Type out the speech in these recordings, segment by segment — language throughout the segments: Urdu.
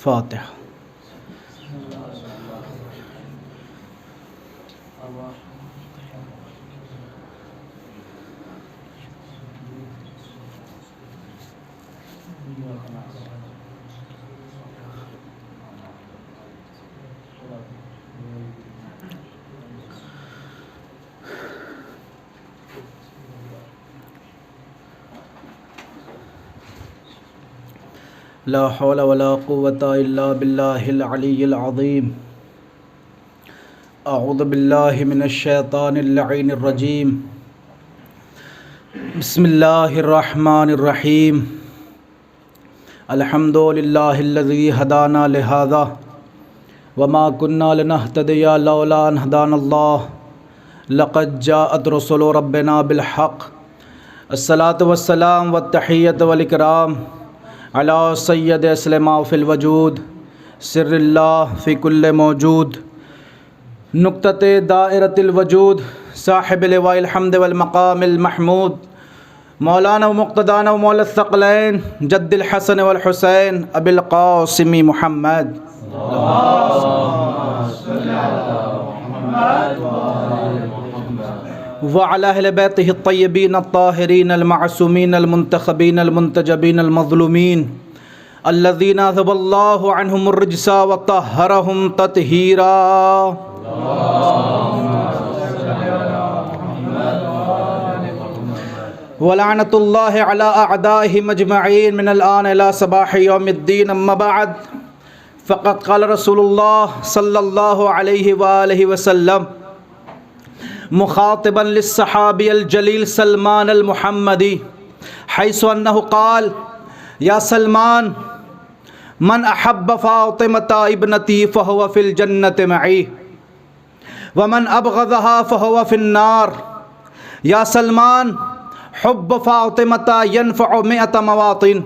فاتحہ. لا حول ولا قوة إلا بالله العلي العظيم. أعوذ بالله من الشيطان اللعين الرجيم. بسم الله الرحمن الرحيم. الحمد لله الذي هدانا لهذا وما كنا لنهتدي لولا أن هدانا الله. لقد جاءت رسل ربنا بالحق. الصلاة والسلام والتحية والإكرام على سید اسلماء فی الوجود سر اللہ فی کل موجود نقطۃ دائرۃ الوجود صاحب لواء الحمد والمقام المحمود مولانا ومقتدانا ومولا الثقلین جد الحسن والحسین ابی القاسم محمد وعلى أهل بيته الطيبين الطاهرين المعصومين المنتخبين المنتجبين المظلومين الذين أذهب الله عنهم الرجس وطهرهم تطهيرا. ولعنة الله على أعدائهم أجمعين من الآن إلى صباح يوم الدين. أما بعد فقد قال رسول الله صلى الله عليه وآله وسلم مخاطبا للصحابي الجليل سلمان المحمدي حيث أنه قال: يا سلمان، من أحب فاطمة ابنتي فهو في الجنة معي ومن أبغضها فهو في النار. يا سلمان، حب فاطمة ينفع 100 مواطن،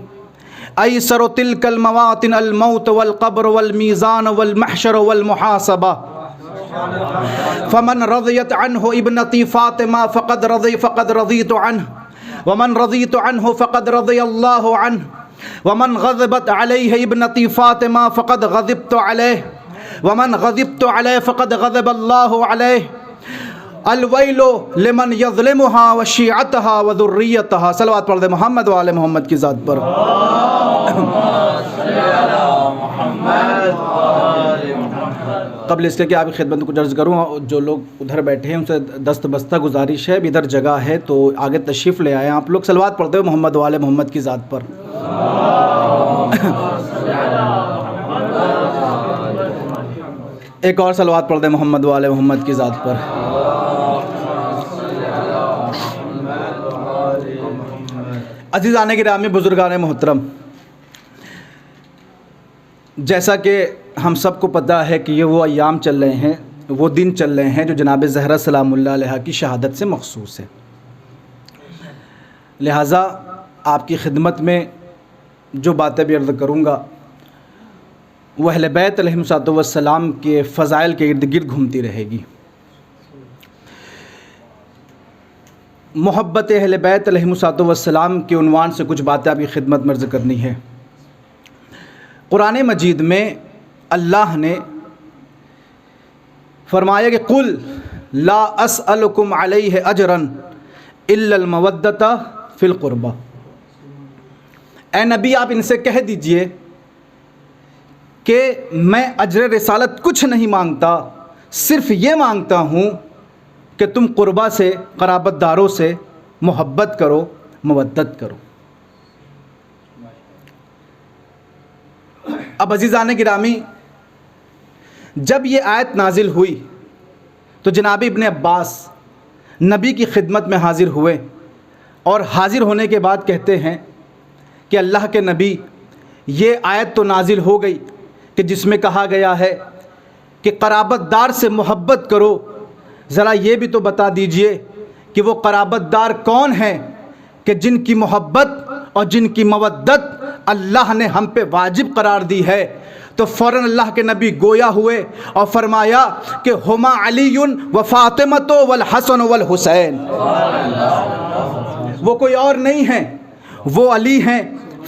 أيسر تلك المواطن الموت والقبر والميزان والمحشر والمحاسبة. فمن رضيت عنه ابنتي فاطمة فقد رضيت عنه، ومن رضيت عنه فقد رضي الله عنه، ومن غضبت عليه ابنتي فاطمة فقد غضبت عليه، ومن غضبت عليه فقد غضب الله عليه. الويل لمن يظلمها وشيعتها وذريتها. صلوات پڑھ دے محمد و آل محمد کی ذات پر. قبل اس کے کہ آپ کی خدمت کو عرض کروں، جو لوگ ادھر بیٹھے ہیں ان سے دست بستہ گزارش ہے، ادھر جگہ ہے تو آگے تشریف لے آئیں. آپ لوگ صلوات پڑھتے ہوئے محمد و آل محمد کی ذات پر. ایک اور صلوات پڑھ دیں محمد و آل محمد کی ذات پر. عزیزان گرامی، بزرگان محترم، جیسا کہ ہم سب کو پتہ ہے کہ یہ وہ ایام چل رہے ہیں، وہ دن چل رہے ہیں جو جناب زہرا سلام اللہ علیہا کی شہادت سے مخصوص ہے. لہٰذا آپ کی خدمت میں جو باتیں بھی عرض کروں گا وہ اہل بیت علیہم السلام کے فضائل کے ارد گرد گھومتی رہے گی. محبت اہل بیت علیہم السلام کے عنوان سے کچھ باتیں آپ کی خدمت میں عرض کرنی ہے. قرآن مجید میں اللہ نے فرمایا کہ قل لا اسألکم علیہ اجرا الا المودۃ فی القربہ. اے نبی، آپ ان سے کہہ دیجئے کہ میں اجر رسالت کچھ نہیں مانگتا، صرف یہ مانگتا ہوں کہ تم قربہ سے، قرابت داروں سے محبت کرو، مودت کرو. اب عزیزان گرامی، جب یہ آیت نازل ہوئی تو جناب ابن عباس نبی کی خدمت میں حاضر ہوئے اور حاضر ہونے کے بعد کہتے ہیں کہ اللہ کے نبی، یہ آیت تو نازل ہو گئی کہ جس میں کہا گیا ہے کہ قرابت دار سے محبت کرو، ذرا یہ بھی تو بتا دیجئے کہ وہ قرابت دار کون ہیں کہ جن کی محبت اور جن کی مودت اللہ نے ہم پہ واجب قرار دی ہے. تو فوراً اللہ کے نبی گویا ہوئے اور فرمایا کہ ہما علی و فاطمۃ والحسن والحسین، وہ کوئی اور نہیں ہیں، وہ علی ہیں،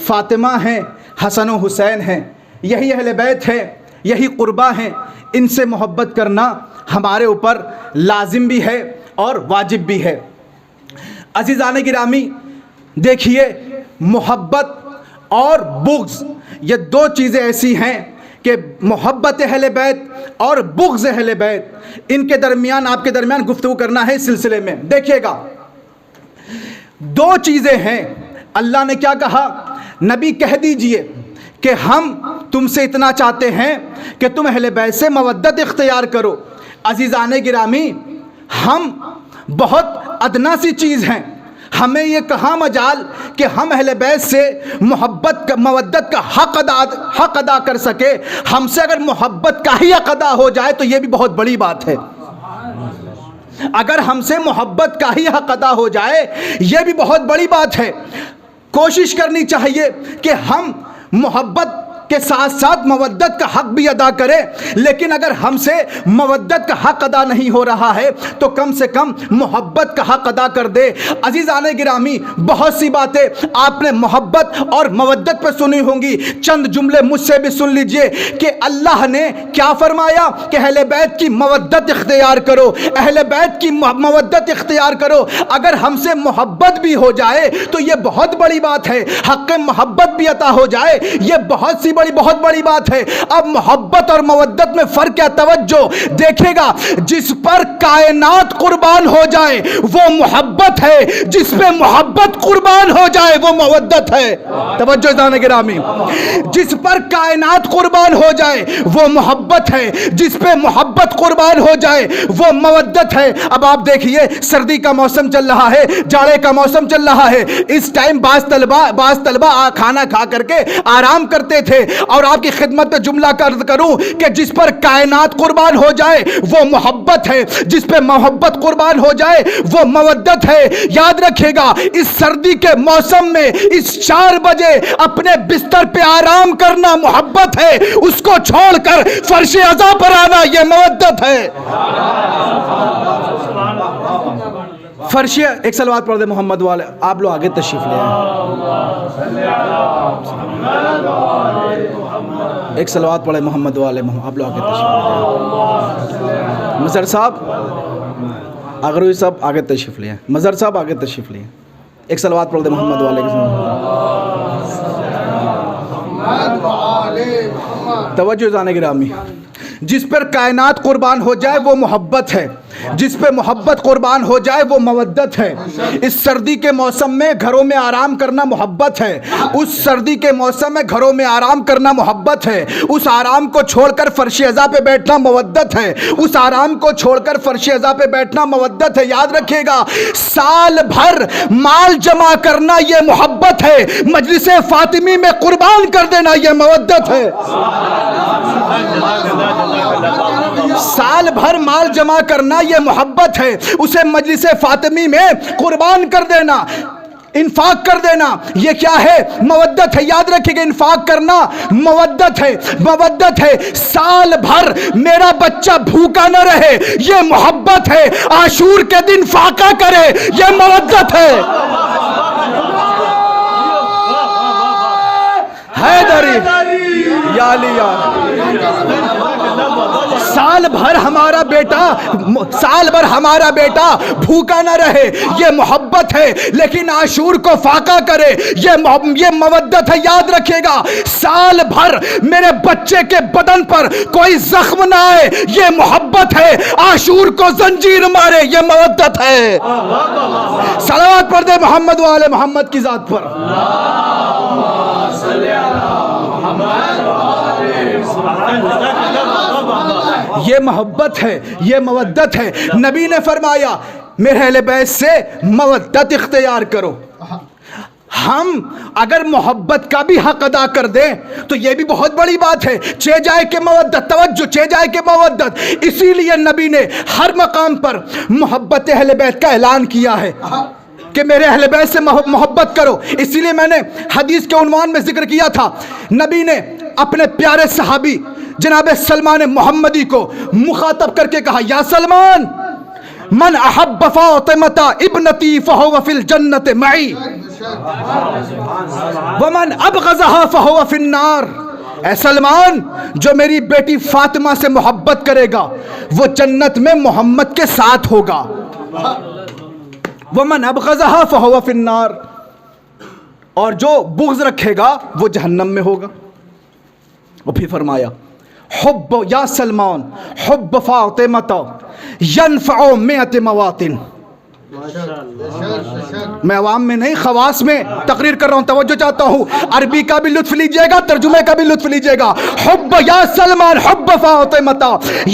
فاطمہ ہیں، حسن و حسین ہیں، یہی اہل بیت ہے، یہی قربا ہیں، ان سے محبت کرنا ہمارے اوپر لازم بھی ہے اور واجب بھی ہے۔ عزیزان گرامی، دیکھیے محبت اور بغض یہ دو چیزیں ایسی ہیں کہ محبت اہل بیت اور بغض اہل بیت، ان کے درمیان آپ کے درمیان گفتگو کرنا ہے اس سلسلے میں۔ دیکھیے گا دو چیزیں ہیں، اللہ نے کیا کہا؟ نبی کہہ دیجئے کہ ہم تم سے اتنا چاہتے ہیں کہ تم اہل بیت سے مودت اختیار کرو۔ عزیزان گرامی، ہم بہت ادنا سی چیز ہیں، ہمیں یہ کہاں مجال کہ ہم اہل بیت سے مودت کا حق ادا کر سکے؟ ہم سے اگر محبت کا ہی حق ادا ہو جائے تو یہ بھی بہت بڑی بات ہے۔ اگر ہم سے محبت کا ہی حق ادا ہو جائے یہ بھی بہت بڑی بات ہے۔ کوشش کرنی چاہیے کہ ہم محبت کے ساتھ ساتھ مودت کا حق بھی ادا کرے، لیکن اگر ہم سے مودت کا حق ادا نہیں ہو رہا ہے تو کم سے کم محبت کا حق ادا کر دے۔ عزیزان گرامی، بہت سی باتیں آپ نے محبت اور مودت پہ سنی ہوں گی، چند جملے مجھ سے بھی سن لیجئے کہ اللہ نے کیا فرمایا کہ اہل بیت کی مودت اختیار کرو، اہل بیت کی مودت اختیار کرو۔ اگر ہم سے محبت بھی ہو جائے تو یہ بہت بڑی بات ہے، حق محبت بھی عطا ہو جائے یہ بہت بڑی بات ہے۔ اب محبت اور مودت میں فرق کیا؟ توجہ دیکھے گا، جس پر کائنات قربان ہو جائے وہ محبت ہے، جس پہ محبت قربان ہو جائے وہ مودت ہے۔ توجہ جان گرامی، جس پر کائنات قربان ہو جائے وہ محبت ہے، جس پہ محبت قربان ہو جائے وہ مودت ہے۔ اب آپ دیکھیے سردی کا موسم چل رہا ہے، جاڑے کا موسم چل رہا ہے، اس ٹائم بعض طلبہ کھانا کھا کر کے آرام کرتے تھے، اور آپ کی خدمت پہ جملہ کروں کہ جس پر کائنات قربان ہو جائے وہ محبت ہے، جس پہ محبت قربان ہو جائے وہ مودت ہے۔ یاد رکھے گا اس سردی کے موسم میں اس 4 بجے اپنے بستر پہ آرام کرنا محبت ہے، اس کو چھوڑ کر فرش عزا پر آنا یہ مودت ہے۔ فرشیہ ایک صلوات پڑھ دے محمد والے، آپ لوگ آگے تشریف لے آئیں، ایک صلوات پڑھے محمد والے، آپ لوگ آگے تشریف لے آئیں۔ مظہر صاحب، اغروی صاحب آگے تشریف لے آئیں، مظہر صاحب آگے تشریف لے آئیں، ایک صلوات پڑھ دے محمد والے۔ توجہ جانے گرامی، جس پر کائنات قربان ہو جائے وہ محبت ہے، جس پہ محبت قربان ہو جائے وہ مودت ہے۔ اس سردی کے موسم میں گھروں میں آرام کرنا محبت ہے، اس سردی کے موسم میں گھروں میں آرام کرنا محبت ہے، اس آرام کو چھوڑ کر فرش عزا پہ بیٹھنا مودت ہے، اس آرام کو چھوڑ کر فرش عزا پہ بیٹھنا مودت ہے۔ یاد رکھیے گا سال بھر مال جمع کرنا یہ محبت ہے، مجلس فاطمی میں قربان کر دینا یہ مودت ہے۔ سال بھر مال جمع کرنا یہ محبت ہے، اسے مجلس فاطمی میں قربان کر دینا، انفاق کر دینا یہ کیا ہے؟ مودت ہے۔ یاد رکھیے کہ انفاق کرنا مودت ہے، مودت ہے۔ سال بھر میرا بچہ بھوکا نہ رہے یہ محبت ہے، عاشور کے دن فاقہ کرے یہ مودت ہے۔ حیدری یا علی یا سال بھر ہمارا بیٹا بھوکا نہ رہے یہ محبت ہے، لیکن عاشور کو فاقہ کرے یہ مودت ہے۔ یاد رکھیے گا سال بھر میرے بچے کے بدن پر کوئی زخم نہ آئے یہ محبت ہے، عاشور کو زنجیر مارے یہ مودت ہے۔ صلوات پڑھ دے محمد والے محمد کی ذات پر۔ یہ محبت ہے، یہ مودت ہے۔ نبی نے فرمایا میرے اہل بیت سے مودت اختیار کرو۔ ہم اگر محبت کا بھی حق ادا کر دیں تو یہ بھی بہت بڑی بات ہے۔ چہ جائے کہ مودت، توجہ، چہ جائے کہ مودت، اسی لیے نبی نے ہر مقام پر محبت اہل بیت کا اعلان کیا ہے کہ میرے اہل بیت سے محبت کرو۔ اسی لیے میں نے حدیث کے عنوان میں ذکر کیا تھا، نبی نے اپنے پیارے صحابی جناب سلمان محمدی کو مخاطب کر کے کہا یا سلمان من احب فاطمۃ ابنتی فہو فی الجنۃ معی ومن ابغضها فہو فی النار. اے سلمان جو میری بیٹی فاطمہ سے محبت کرے گا وہ جنت میں محمد کے ساتھ ہوگا. ومن ابغضها فہو فی النار. اور جو بغض رکھے گا وہ جہنم میں ہوگا. اور پھر فرمایا حب یا سلمان حب فاطمہ ینفع مئت مواطن. میں عوام میں نہیں خواص میں تقریر کر رہا ہوں, توجہ چاہتا ہوں, عربی کا بھی لطف لیجئے گا, ترجمے کا بھی لطف لیجئے گا. حب یا سلمان حب فاطمہ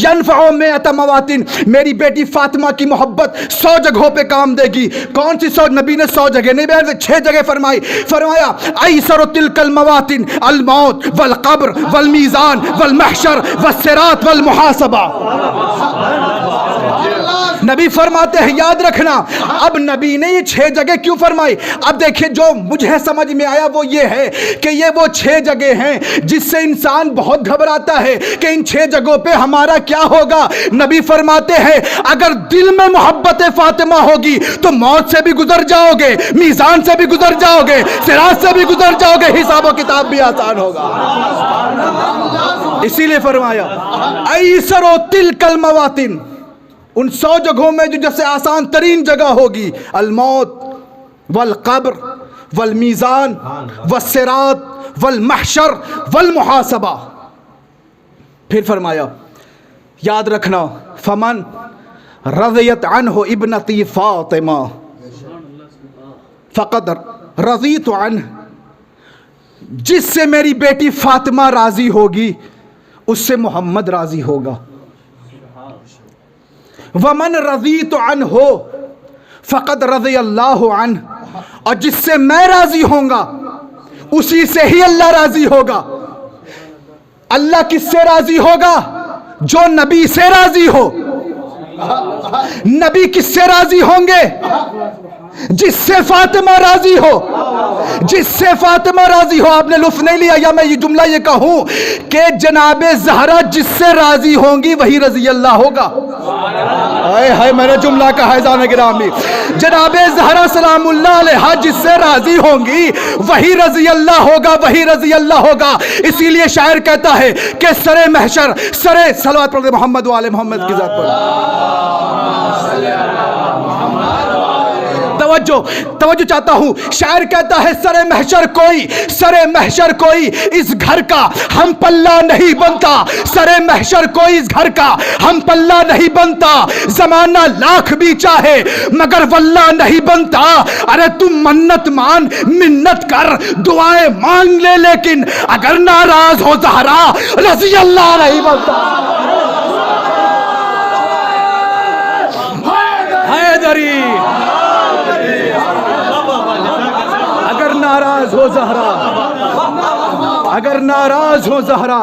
ینفع مئت مواطن. میری بیٹی فاطمہ کی محبت 100 جگہوں پہ کام دے گی. کون سی 100؟ نبی نے 100 جگہ نہیں بیان, 6 جگہ فرمائی. فرمایا ایسر تلک المواطن الموت والقبر والمیزان والمحشر والصراط والمحاسبہ. نبی فرماتے ہیں یاد رکھنا. اب نبی نے یہ 6 جگہ کیوں فرمائی؟ اب دیکھیں جو مجھے سمجھ میں آیا وہ یہ ہے کہ یہ وہ 6 جگہ ہیں جس سے انسان بہت گھبراتا ہے کہ ان 6 جگہوں پہ ہمارا کیا ہوگا. نبی فرماتے ہیں اگر دل میں محبت فاطمہ ہوگی تو موت سے بھی گزر جاؤ گے, میزان سے بھی گزر جاؤ گے, صراط سے بھی گزر جاؤ گے, حساب و کتاب بھی آسان ہوگا. اسی لیے فرمایا ایسر تلک المواطن, ان 100 جگہوں میں جو جیسے آسان ترین جگہ ہوگی الموت والقبر والمیزان والصراط والمحشر والمحاسبہ. پھر فرمایا یاد رکھنا فمن رضیت عنہ ابنتی فاطمہ فقد رضیت عنہ. جس سے میری بیٹی فاطمہ راضی ہوگی اس سے محمد راضی ہوگا. ومن رضیت عنہ فقد رضی اللہ عنہ. اور جس سے میں راضی ہوں گا اسی سے ہی اللہ راضی ہوگا. اللہ کس سے راضی ہوگا؟ جو نبی سے راضی ہو. نبی کس سے راضی ہوں گے؟ جس سے فاطمہ راضی ہو. جس سے فاطمہ راضی ہو. آپ نے لطف نہیں لیا یا میں یہ جملہ یہ کہوں کہ جناب زہرا جس سے راضی ہوں گی وہی رضی اللہ ہوگا. ہائے ہائے میں نے جملہ کہا ہے زان گرامی. جناب زہرا سلام اللہ علیہا جس سے راضی ہوں گی وہی رضی اللہ ہوگا, وہی رضی اللہ ہوگا. اسی لیے شاعر کہتا ہے کہ سر محشر سر صلوات پڑھ محمد و آل محمد کی ذات پر. توجہ چاہتا ہوں. شاعر کہتا ہے سر محشر کوئی اس گھر کا ہم پلہ نہیں بنتا. سر محشر کوئی اس گھر کا ہم پلہ نہیں بنتا. زمانہ لاکھ بھی چاہے مگر واللہ نہیں بنتا. ارے تم منت مان منت کر دعائیں مانگ لے لیکن اگر ناراض ہو زہرا رضی اللہ نہیں بنتا. حیدری ناراض ہو زہرا, اگر ناراض ہو زہرا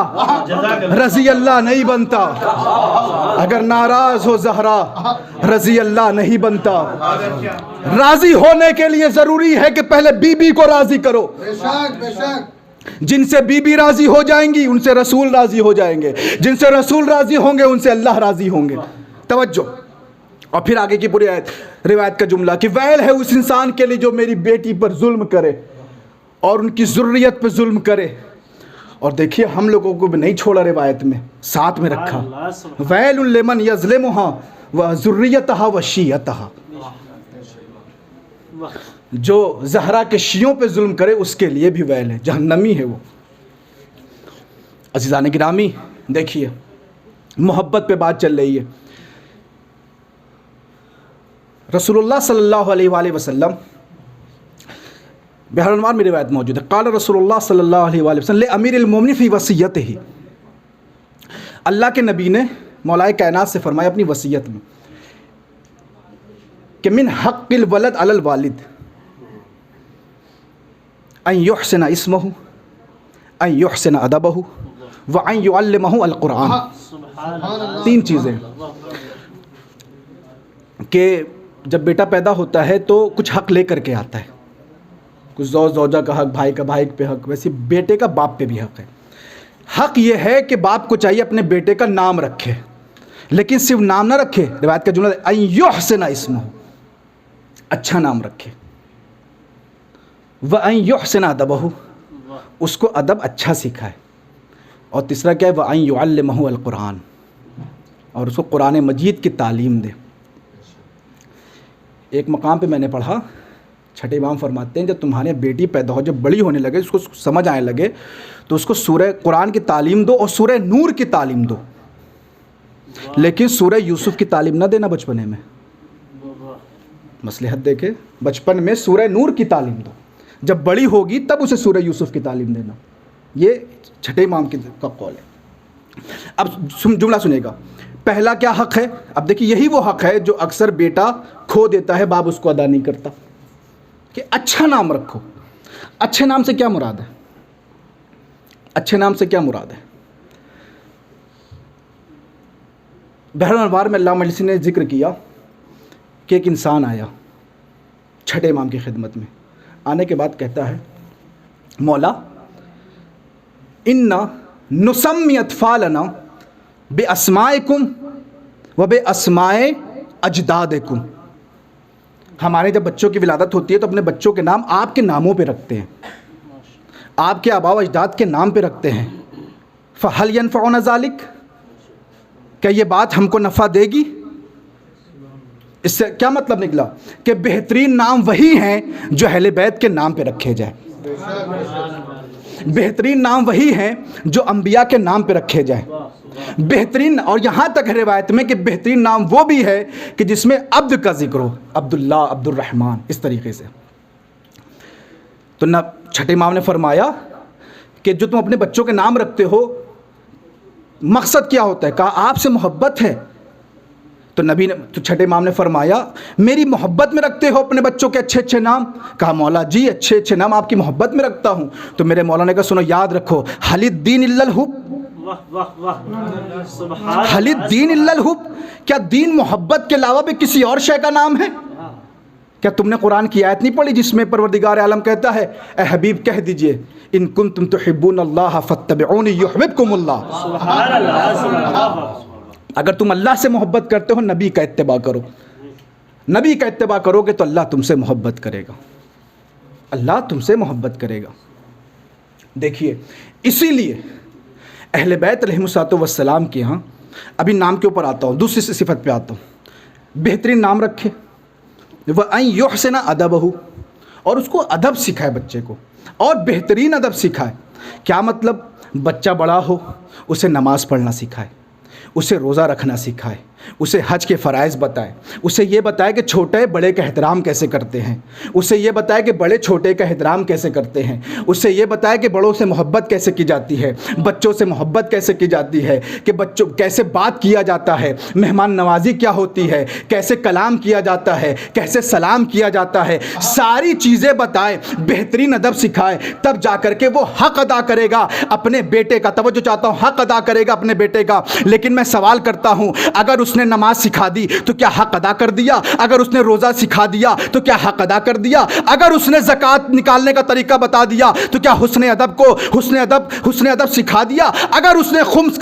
رضی اللہ نہیں بنتا. اگر ناراض ہو زہرا رضی اللہ نہیں بنتا. راضی ہونے کے لیے ضروری ہے کہ پہلے بی بی کو راضی کرو. جن سے بی بی راضی ہو جائیں گی ان سے رسول راضی ہو جائیں گے. جن سے رسول راضی ہوں گے ان سے اللہ راضی ہوں گے. توجہ. اور پھر آگے کی پوری روایت کا جملہ کہ ویل ہے اس انسان کے لیے جو میری بیٹی پر ظلم کرے اور ان کی ذریت پہ ظلم کرے. اور دیکھیے ہم لوگوں کو بھی نہیں چھوڑا, روایت میں ساتھ میں رکھا ویل لمن یظلمها وذریتها وشیعتها. جو زہرا کے شیعوں پہ ظلم کرے اس کے لیے بھی ویل ہے, جہنمی ہے وہ. عزیزان گرامی دیکھیے محبت پہ بات چل رہی ہے. رسول اللہ صلی اللہ علیہ وآلہ وسلم بہر الانوار میں روایت موجود ہے. قال رسول اللہ صلی اللہ علیہ وآلہ وسلم لامیر المومنین فی وصیتہ. اللہ کے نبی نے مولا کائنات سے فرمایا اپنی وصیت میں کہ من حق الولد علی الوالد ان یحسن اسمہ ان یحسن ادبہ وان یعلمہ القرآن. 3 چیزیں کہ جب بیٹا پیدا ہوتا ہے تو کچھ حق لے کر کے آتا ہے. کچھ زوجہ کا حق, بھائی کا بھائی پہ حق, ویسے بیٹے کا باپ پہ بھی حق ہے. حق یہ ہے کہ باپ کو چاہیے اپنے بیٹے کا نام رکھے، لیکن صرف نام نہ رکھے، روایت کا جملہ ہے ان یحسن اسمہ، اچھا نام رکھے، وان یحسن ادبہ، اس کو ادب اچھا سکھائے، اور تیسرا کیا ہے وان یعلمہ القرآن، اور اس کو قرآن مجید کی تعلیم دے۔ ایک مقام پہ میں نے پڑھا، چھٹے امام فرماتے ہیں جب تمہارے بیٹی پیدا ہو، جب بڑی ہونے لگے، اس کو سمجھ آنے لگے، تو اس کو سورہ قرآن کی تعلیم دو اور سورہ نور کی تعلیم دو، لیکن سورہ یوسف کی تعلیم نہ دینا بچپنے میں۔ مصلحت دیکھے، بچپن میں سورہ نور کی تعلیم دو، جب بڑی ہوگی تب اسے سورہ یوسف کی تعلیم دینا۔ یہ چھٹے امام کا قول ہے۔ اب جملہ سنیے گا، پہلا کیا حق ہے؟ اب دیکھیے یہی وہ حق ہے جو اکثر بیٹا کھو دیتا ہے، باپ اس کو ادا نہیں کرتا، کہ اچھا نام رکھو۔ اچھے نام سے کیا مراد ہے؟ اچھے نام سے کیا مراد ہے؟ بحر الانوار میں علامہ مجلسی نے ذکر کیا کہ ایک انسان آیا چھٹے امام کی خدمت میں، آنے کے بعد کہتا ہے مولا انا نسمی اطفالنا باسمائکم و باسماء اجدادکم، ہمارے جب بچوں کی ولادت ہوتی ہے تو اپنے بچوں کے نام آپ کے ناموں پہ رکھتے ہیں، آپ کے آباء و اجداد کے نام پہ رکھتے ہیں۔ فہل ینفعنا ذالک، کیا یہ بات ہم کو نفع دے گی؟ اس سے کیا مطلب نکلا کہ بہترین نام وہی ہیں جو اہل بیت کے نام پہ رکھے جائیں، بہترین نام وہی ہیں جو انبیاء کے نام پہ رکھے جائیں، بہترین، اور یہاں تک روایت میں کہ بہترین نام وہ بھی ہے کہ جس میں عبد کا ذکر ہو، عبداللہ، عبد الرحمن، اس طریقے سے۔ تو چھٹے امام نے فرمایا کہ جو تم اپنے بچوں کے نام رکھتے ہو مقصد کیا ہوتا ہے؟ کہا آپ سے محبت ہے، تو چھٹے امام نے فرمایا میری محبت میں رکھتے ہو اپنے بچوں کے اچھے اچھے نام؟ کہا مولا جی اچھے اچھے نام آپ کی محبت میں رکھتا ہوں۔ تو میرے مولا نے کہا سنو یاد رکھو، حل الدین الا الحب، حل الدین الا الحب، کیا دین محبت کے علاوہ بھی کسی اور شے کا نام ہے؟ کیا تم نے قرآن کی آیت نہیں پڑھی جس میں پروردگار عالم کہتا ہے اے حبیب کہہ دیجئے ان کنتم تحبون اللہ فاتبعونی یحببکم اللہ، اگر تم اللہ سے محبت کرتے ہو نبی کا اتباع کرو، نبی کا اتباع کرو گے تو اللہ تم سے محبت کرے گا، اللہ تم سے محبت کرے گا۔ دیکھیے اسی لیے اہل بیت علیہم السلام کے ہاں، ابھی نام کے اوپر آتا ہوں، دوسری صفت پہ آتا ہوں، بہترین نام رکھے، وَأَن يُحْسِنَ أَدَبَهُ، اور اس کو ادب سکھائے بچے کو، اور بہترین ادب سکھائے۔ کیا مطلب؟ بچہ بڑا ہو اسے نماز پڑھنا سکھائے، اسے روزہ رکھنا سکھائے، اسے حج کے فرائض بتائے، اسے یہ بتائے کہ چھوٹے بڑے کا احترام کیسے کرتے ہیں، اسے یہ بتائے کہ بڑے چھوٹے کا احترام کیسے کرتے ہیں، اسے یہ بتائے کہ بڑوں سے محبت کیسے کی جاتی ہے، بچوں سے محبت کیسے کی جاتی ہے، کہ بچوں کیسے بات کیا جاتا ہے، مہمان نوازی کیا ہوتی ہے، کیسے کلام کیا جاتا ہے، کیسے سلام کیا جاتا ہے، ساری چیزیں بتائے، بہترین ادب سکھائے، تب جا کر کے وہ حق ادا کرے گا اپنے بیٹے کا۔ توجہ چاہتا ہوں، حق ادا کرے گا اپنے بیٹے کا۔ لیکن میں سوال کرتا ہوں، اگر اس نے نماز سکھا دی تو کیا حق ادا کر دیا؟ اگر اس نے روزہ سکھا دیا تو کیا حق ادا کر دیا؟ اگر اس نے زکوٰۃ نکالنے کا طریقہ بتا دیا تو کیا حسن ادب سکھا دیا؟ اگر اس نے خمس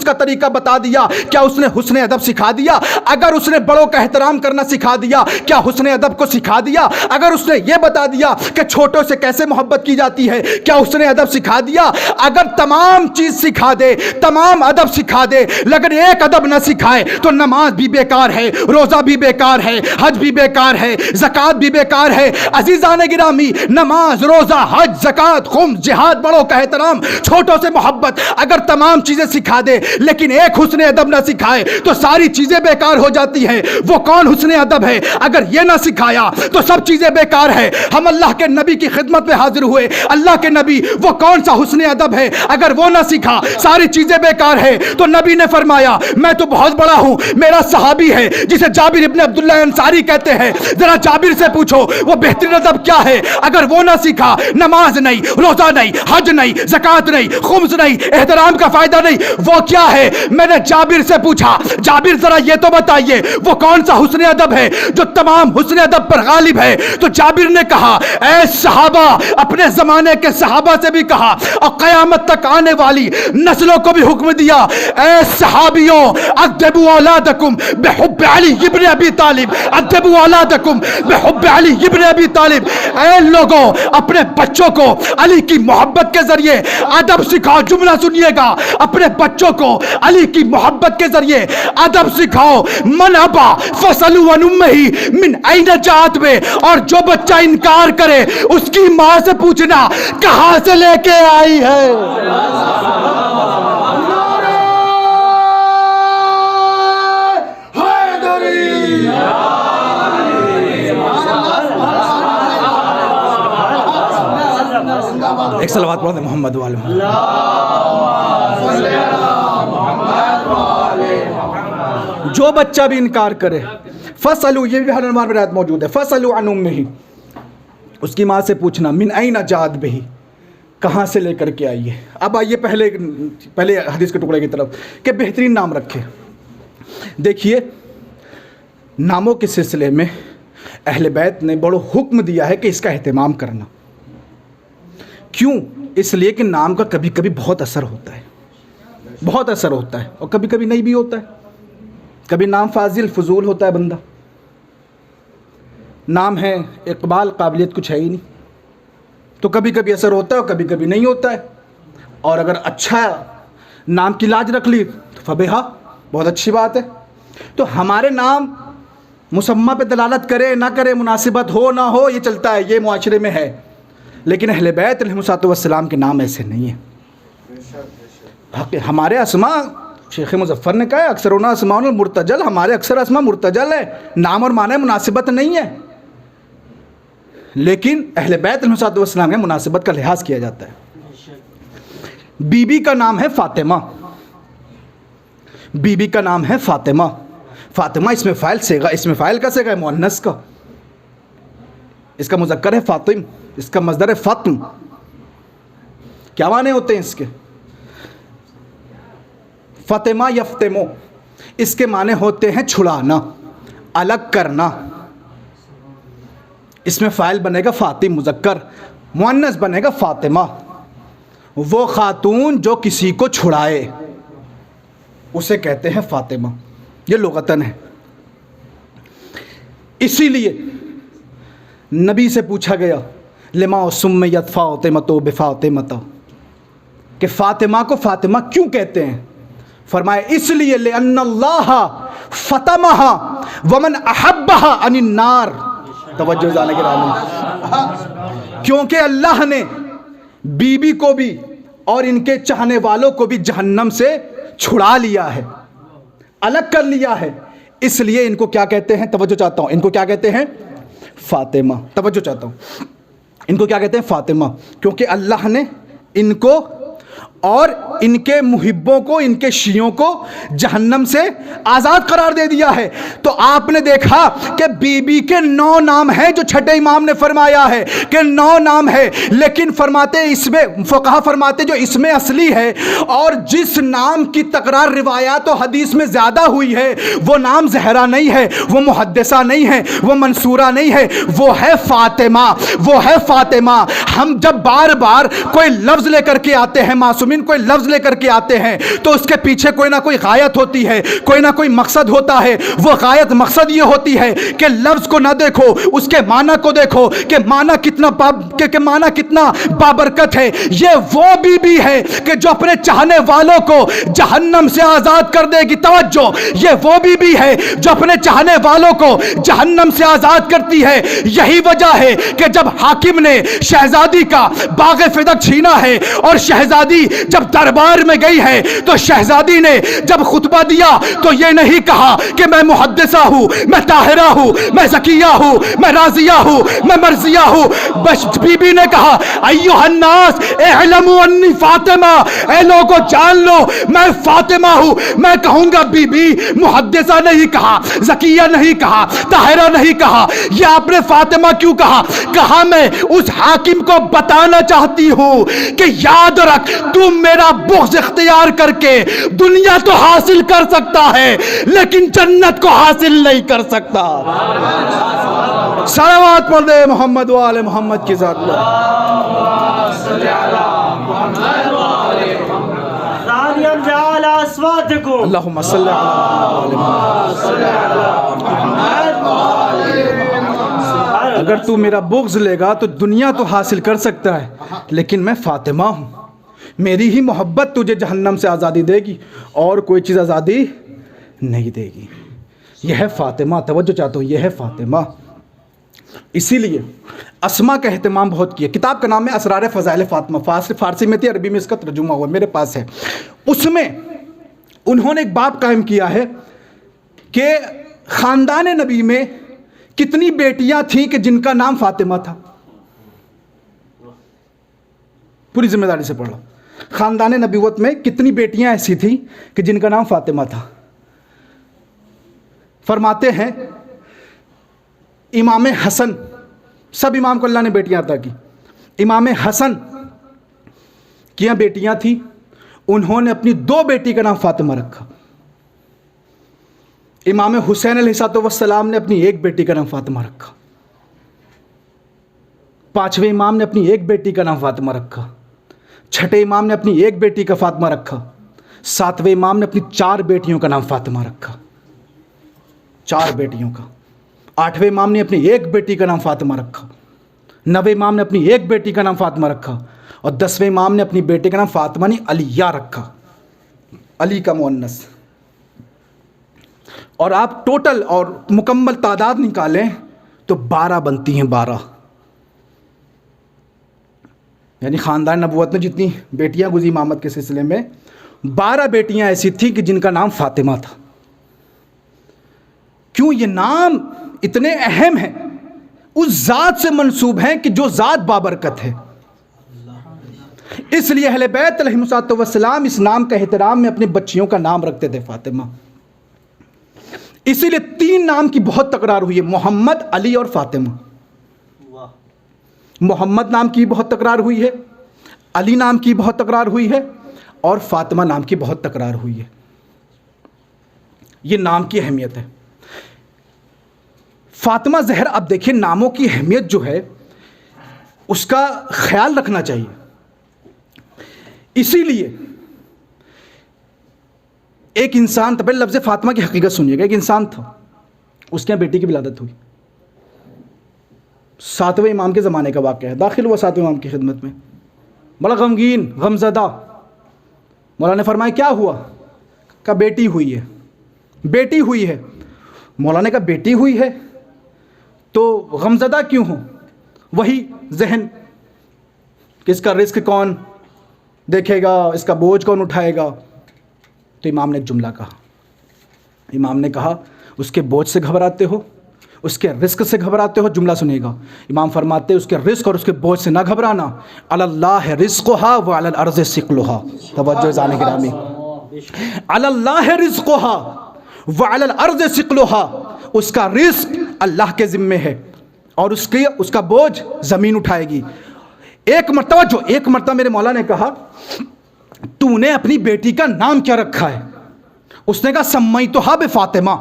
کا طریقہ بتا دیا کیا اس نے حسن ادب سکھا دیا؟ اگر اس نے بڑوں کا احترام کرنا سکھا دیا کیا حسن ادب کو سکھا دیا؟ اگر اس نے یہ بتا دیا کہ چھوٹوں سے کیسے محبت کی جاتی ہے کیا حسن ادب سکھا دیا؟ اگر تمام چیز سکھا دے، تمام ادب سکھا دے، لیکن ایک ادب نہ سکھائے تو نماز بھی بیکار ہے، روزہ بھی بیکار ہے، حج بھی بیکار ہے، زکوٰۃ بھی بیکار ہے۔ عزیزان گرامی، نماز، روزہ، حج، زکوٰۃ، خمس، جہاد، بڑوں کا احترام، چھوٹوں سے محبت، اگر تمام چیزیں سکھا دے لیکن ایک حسن ادب نہ سکھائے تو ساری چیزیں بیکار ہو جاتی ہیں۔ وہ کون حسن ادب ہے؟ اگر یہ نہ سکھایا تو سب چیزیں بیکار ہے۔ ہم اللہ کے نبی کی خدمت میں حاضر ہوئے، اللہ کے نبی وہ کون سا حسن ادب ہے؟ اگر وہ نہ سکھا ساری چیزیں بیکار ہے۔ تو نبی نے فرمایا میں تو بہت بڑا ہوں، ہوں، میرا صحابی ہے جسے جابر ابن عبداللہ انصاری کہتے ہیں، ذرا جابر سے پوچھو وہ بہترین ادب کیا ہے؟ اگر وہ نہ سیکھا، نماز نہیں، روزہ نہیں، حج نہیں، زکوٰۃ نہیں، خمس نہیں، احترام کا فائدہ نہیں، وہ کیا ہے؟ میں نے جابر سے پوچھا، جابر ذرا یہ تو بتائیے وہ کون سا حسن ادب ہے جو تمام حسن ادب پر غالب ہے؟ تو جابر نے کہا، اے صحابہ، اپنے زمانے کے صحابہ سے بھی کہا اور قیامت تک آنے والی نسلوں کو بھی حکم دیا، اے صحابیوں، ادبوا اولادکم بحب علی ابن ابی طالب، ادبوا اولادکم بحب علی ابن ابی طالب، اے لوگوں، اپنے بچوں کو علی کی محبت کے ذریعے ادب سکھاؤ۔ جملہ سنیے گا، اپنے بچوں کو علی کی محبت کے ذریعے ادب سکھاؤ۔ من ابا فسلوا عن امہ من این جاءت بہ، اور جو بچہ انکار کرے اس کی ماں سے پوچھنا کہاں سے لے کے آئی ہے۔ ایک صلوات پڑھتے محمد والے جو بچہ بھی انکار کرے، فَاسْأَلُوا، یہ بھی حدیث میں روایت موجود ہے، فَاسْأَلُوا عَنْ أُمِّهِ، اس کی ماں سے پوچھنا، من أَيْنَ جَاءَتْ بِهِ، کہاں سے لے کر کے آئی ہے۔ اب آئیے پہلے حدیث کے ٹکڑے کی طرف کہ بہترین نام رکھے۔ دیکھیے، ناموں کے سلسلے میں اہل بیت نے بڑا حکم دیا ہے کہ اس کا اہتمام کرنا۔ کیوں؟ اس لیے کہ نام کا کبھی کبھی بہت اثر ہوتا ہے، بہت اثر ہوتا ہے، اور کبھی کبھی نہیں بھی ہوتا ہے۔ کبھی نام فاضل فضول ہوتا ہے بندہ، نام ہے اقبال، قابلیت کچھ ہے ہی نہیں، تو کبھی کبھی اثر ہوتا ہے اور کبھی کبھی نہیں ہوتا ہے۔ اور اگر اچھا نام کی لاج رکھ لی تو فبہا، بہت اچھی بات ہے۔ تو ہمارے نام مسمى پہ دلالت کرے نہ کرے، مناسبت ہو نہ ہو، یہ چلتا ہے، یہ معاشرے میں ہے۔ لیکن اہل بیت علیہ السلام کے نام ایسے نہیں ہیں۔ ہمارے اسماء، شیخ مظفر نے کہا ہے، اکثرنا اسماء المرتجل، ہمارے اکثر اسماء مرتجل ہے، نام اور معنی مناسبت نہیں ہے۔ لیکن اہل بیت علیہ السلام کے مناسبت کا لحاظ کیا جاتا ہے۔ بی بی کا نام ہے فاطمہ، بی بی کا نام ہے فاطمہ۔ فاطمہ اسم فاعل صیغہ، اسم فاعل کا صیغہ ہے مؤنث کا، اس کا مذکر ہے فاطم، اس کا مصدر ہے فطم۔ کیا معنی ہوتے ہیں اس کے؟ فاطمہ یفتمو، اس کے معنی ہوتے ہیں چھڑانا، الگ کرنا۔ اس میں فاعل بنے گا فاطم مذکر، مؤنث بنے گا فاطمہ۔ وہ خاتون جو کسی کو چھڑائے اسے کہتے ہیں فاطمہ، یہ لغتاً ہے۔ اسی لیے نبی سے پوچھا گیا، لما سمیت فاطمۃ بفاطمۃ، کہ فاطمہ کو فاطمہ کیوں کہتے ہیں؟ فرمائے اس لیے لأن اللہ فطمها ومن احبها عن النار۔ توجہ جانے کے رہنے، کیونکہ اللہ نے بی بی کو بھی اور ان کے چاہنے والوں کو بھی جہنم سے چھڑا لیا ہے، الگ کر لیا ہے، اس لیے ان کو کیا کہتے ہیں؟ توجہ چاہتا ہوں، ان کو کیا کہتے ہیں؟ فاطمہ۔ توجہ چاہتا ہوں، ان کو کیا کہتے ہیں؟ فاطمہ، کیونکہ اللہ نے ان کو اور ان کے محبوں کو، ان کے شیعوں کو جہنم سے آزاد قرار دے دیا ہے۔ تو آپ نے دیکھا کہ بی بی کے 9 نام ہیں جو چھٹے امام نے فرمایا ہے کہ 9 نام ہے، لیکن فرماتے اس میں فقہا فرماتے جو اس میں اصلی ہے اور جس نام کی تکرار روایات و حدیث میں زیادہ ہوئی ہے وہ نام زہرا نہیں ہے، وہ محدثہ نہیں ہے، وہ منصورہ نہیں ہے، وہ ہے فاطمہ، وہ ہے فاطمہ۔ ہم جب بار بار کوئی لفظ لے کر کے آتے ہیں، معصومین کوئی لفظ لے کر کے آتے ہیں تو اس کے پیچھے کوئی نہ کوئی غایت ہوتی ہے، کوئی نہ کوئی مقصد ہوتا ہے۔ وہ غایت مقصد یہ ہوتی ہے کہ لفظ کو نہ دیکھو، اس کے معنی کو دیکھو کہ معنی کتنا بابرکت ہے۔ یہ وہ بی بی ہے کہ جو اپنے چاہنے والوں کو جہنم سے آزاد کر دے گی۔ توجہ، یہ وہ بی بی ہے جو اپنے چاہنے والوں کو جہنم سے آزاد کرتی ہے۔ یہی وجہ ہے کہ جب حاکم نے شہزادی کا باغ فدق چھینا ہے اور شہزادی جب دربار میں گئی ہے تو شہزادی نے جب خطبہ دیا تو یہ نہیں کہا کہ میں محدثہ ہوں، میں طاہرہ ہوں، میں زکیہ ہوں، میں راضیہ ہوں، میں مرضیہ ہوں. بس بی بی نے کہا ایھا الناس اعلموا انی فاطمہ، اے لوگو جان لو میں فاطمہ ہوں. میں کہوں گا بی بی، محدثہ نہیں کہا، زکیہ نہیں کہا، طاہرہ نہیں کہا. یہ آپ نے فاطمہ کیوں کہا میں اس حاکم کو بتانا چاہتی ہوں کہ یاد رکھ تو میرا بغض اختیار کر کے دنیا تو حاصل کر سکتا ہے لیکن جنت کو حاصل نہیں کر سکتا. صلوات پڑھ دے محمد و آل محمد کی ذات پر. اللہم صلی اگر تو میرا بغض لے گا تو دنیا تو حاصل کر سکتا ہے لیکن میں فاطمہ ہوں. میری ہی محبت تجھے جہنم سے آزادی دے گی اور کوئی چیز آزادی نہیں دے گی. یہ ہے فاطمہ. توجہ چاہتا ہوں، یہ ہے فاطمہ. اسی لیے اسما کا اہتمام بہت کیا. کتاب کا نام ہے اسرار فضائل فاطمہ، فارسی میں تھی، عربی میں اس کا ترجمہ ہوا، میرے پاس ہے. اس میں انہوں نے ایک باب قائم کیا ہے کہ خاندان نبی میں کتنی بیٹیاں تھیں کہ جن کا نام فاطمہ تھا. پوری ذمہ داری سے پڑھو. خاندان نبوت میں کتنی بیٹیاں ایسی تھیں کہ جن کا نام فاطمہ تھا. فرماتے ہیں امام حسن، سب امام کو اللہ نے بیٹیاں عطا کی. امام حسن کی بیٹیاں تھیں، انہوں نے اپنی 2 بیٹی کا نام فاطمہ رکھا. امام حسین علیہ السلام نے اپنی 1 بیٹی کا نام فاطمہ رکھا. 5ویں امام نے اپنی 1 بیٹی کا نام فاطمہ رکھا. 6ٹھے امام نے اپنی 1 بیٹی کا فاطمہ رکھا. 7ویں امام نے اپنی 4 بیٹیوں کا نام فاطمہ رکھا. 4 بیٹیوں کا. 8ویں امام نے اپنی 1 بیٹی کا نام فاطمہ رکھا. 9ویں امام نے اپنی 1 بیٹی کا نام فاطمہ رکھا. اور 10ویں امام نے اپنی بیٹے کا نام فاطمہ نہیں علیہ رکھا، علی کا مؤنث. اور آپ ٹوٹل اور مکمل تعداد نکالیں تو 12 بنتی ہیں. 12 یعنی خاندان نبوت میں جتنی بیٹیاں گزری امامت کے سلسلے میں 12 بیٹیاں ایسی تھیں کہ جن کا نام فاطمہ تھا. کیوں یہ نام اتنے اہم ہیں؟ اس ذات سے منسوب ہیں کہ جو ذات بابرکت ہے. اس لیے اہل بیت علیہم السلام اس نام کا احترام میں اپنے بچیوں کا نام رکھتے تھے فاطمہ. اسی لیے 3 نام کی بہت تکرار ہوئی ہے، محمد، علی اور فاطمہ. محمد نام کی بہت تکرار ہوئی ہے، علی نام کی بہت تکرار ہوئی ہے اور فاطمہ نام کی بہت تکرار ہوئی ہے. یہ نام کی اہمیت ہے. فاطمہ زہر، اب دیکھیں ناموں کی اہمیت جو ہے اس کا خیال رکھنا چاہیے. اسی لیے ایک انسان تھا، پہلے لفظ فاطمہ کی حقیقت سنیے گا. ایک انسان تھا، اس کے یہاں بیٹی کی ولادت ہوئی. 7ویں امام کے زمانے کا واقعہ ہے. داخل ہوا 7ویں امام کی خدمت میں، بڑا غمگین، غمزدہ. مولانا نے فرمایا کیا ہوا؟ کہا بیٹی ہوئی ہے. بیٹی ہوئی ہے. مولانا نے کہا بیٹی ہوئی ہے تو غمزدہ کیوں ہو؟ وہی ذہن کہ اس کا رزق کون دیکھے گا، اس کا بوجھ کون اٹھائے گا. تو امام نے ایک جملہ کہا. امام نے کہا اس کے بوجھ سے گھبراتے ہو، اس کے رزق سے گھبراتے ہو؟ جملہ سنیے گا. امام فرماتے اس کے رزق اور اس کے بوجھ سے نہ گھبرانا. علی اللہ رزقھا وعلی الارض ثقلھا. توجہ زان گرامی، علی اللہ رزقھا وعلی الارض ثقلھا. اس کا رزق اللہ کے ذمے ہے اور اس کا بوجھ زمین اٹھائے گی. ایک مرتبہ میرے مولا نے کہا تو نے اپنی بیٹی کا نام کیا رکھا ہے؟ اس نے کہا سمیتھا بفاطمہ.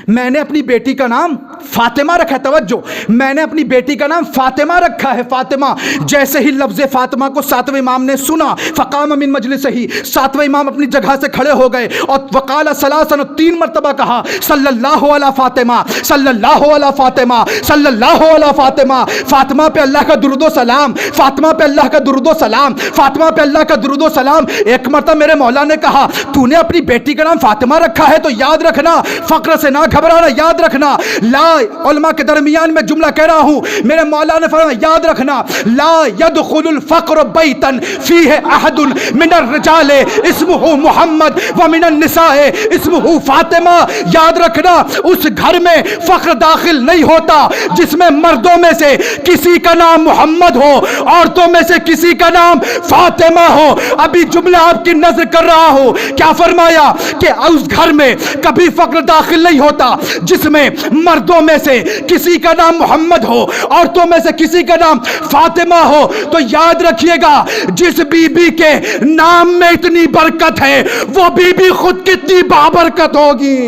میں نے اپنی بیٹی کا نام فاطمہ رکھا ہے. توجہ، میں نے اپنی بیٹی کا نام فاطمہ رکھا ہے، فاطمہ. جیسے ہی لفظ فاطمہ کو 7ویں امام نے سنا، فقام من مجلسہ، 7ویں امام اپنی جگہ سے کھڑے ہو گئے اور وقال ثلاثا، 3 مرتبہ کہا صلی اللہ علی فاطمہ، صلی اللہ علی فاطمہ، صلی اللہ علی فاطمہ. فاطمہ پہ اللہ کا درود و سلام، فاطمہ پہ اللہ کا درود و سلام، فاطمہ پہ اللہ کا درود و سلام. ایک مرتبہ میرے مولا نے کہا تو نے اپنی بیٹی کا نام فاطمہ رکھا ہے تو یاد رکھنا فقر سے نہ گھبرانا، یاد رکھنا لا، علماء کے درمیان میں جملہ کہہ رہا ہوں، میرے مولا نے فرمایا یاد رکھنا لا يدخل الفقر بیتا فیہ احد من الرجال اسمہ محمد ومن النساء اسمہ فاطمہ، یاد رکھنا اس گھر میں فقر داخل نہیں ہوتا جس میں مردوں میں سے کسی کا نام محمد ہو، عورتوں میں سے کسی کا نام فاطمہ ہو۔ ابھی جملہ آپ کی نظر کر رہا ہوں، کیا فرمایا کہ اس گھر میں کبھی فقر داخل نہیں ہوتا جس میں مردوں میں سے کسی کا نام محمد ہو، عورتوں میں سے کسی کا نام فاطمہ ہو۔ تو یاد رکھیے گا جس بی بی کے نام میں اتنی برکت ہے وہ بی بی خود کتنی بابرکت ہوگی۔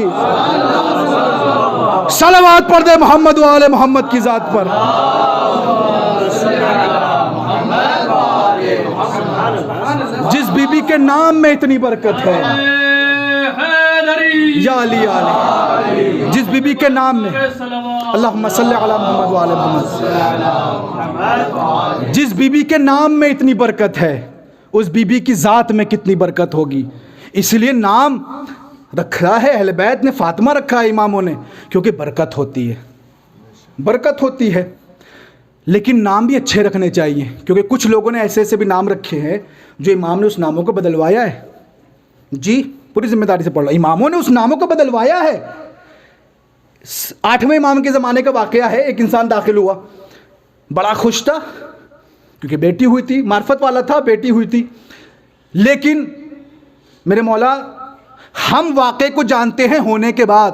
صلوات پڑھ دے محمد و آل محمد کی ذات پر۔ جس بی بی کے نام میں اتنی برکت ہے، یا علی علی، جس بی بی کے نام میں، اللہم صلی علی محمد و آل محمد، جس بی بی کے نام میں اتنی برکت ہے اس بی بی کی ذات میں کتنی برکت ہوگی۔ اس لیے نام رکھا ہے اہل بیت نے، فاطمہ رکھا ہے اماموں نے، کیونکہ برکت ہوتی ہے، برکت ہوتی ہے۔ لیکن نام بھی اچھے رکھنے چاہیے، کیونکہ کچھ لوگوں نے ایسے ایسے بھی نام رکھے ہیں جو امام نے اس ناموں کو بدلوایا ہے۔ جی پوری ذمہ داری سے پڑھ لو، اماموں نے اس ناموں کو بدلوایا ہے۔ 8ویں امام کے زمانے کا واقعہ ہے، ایک انسان داخل ہوا، بڑا خوش تھا کیونکہ بیٹی ہوئی تھی، معرفت والا تھا، بیٹی ہوئی تھی۔ لیکن میرے مولا ہم واقعے کو جانتے ہیں ہونے کے بعد،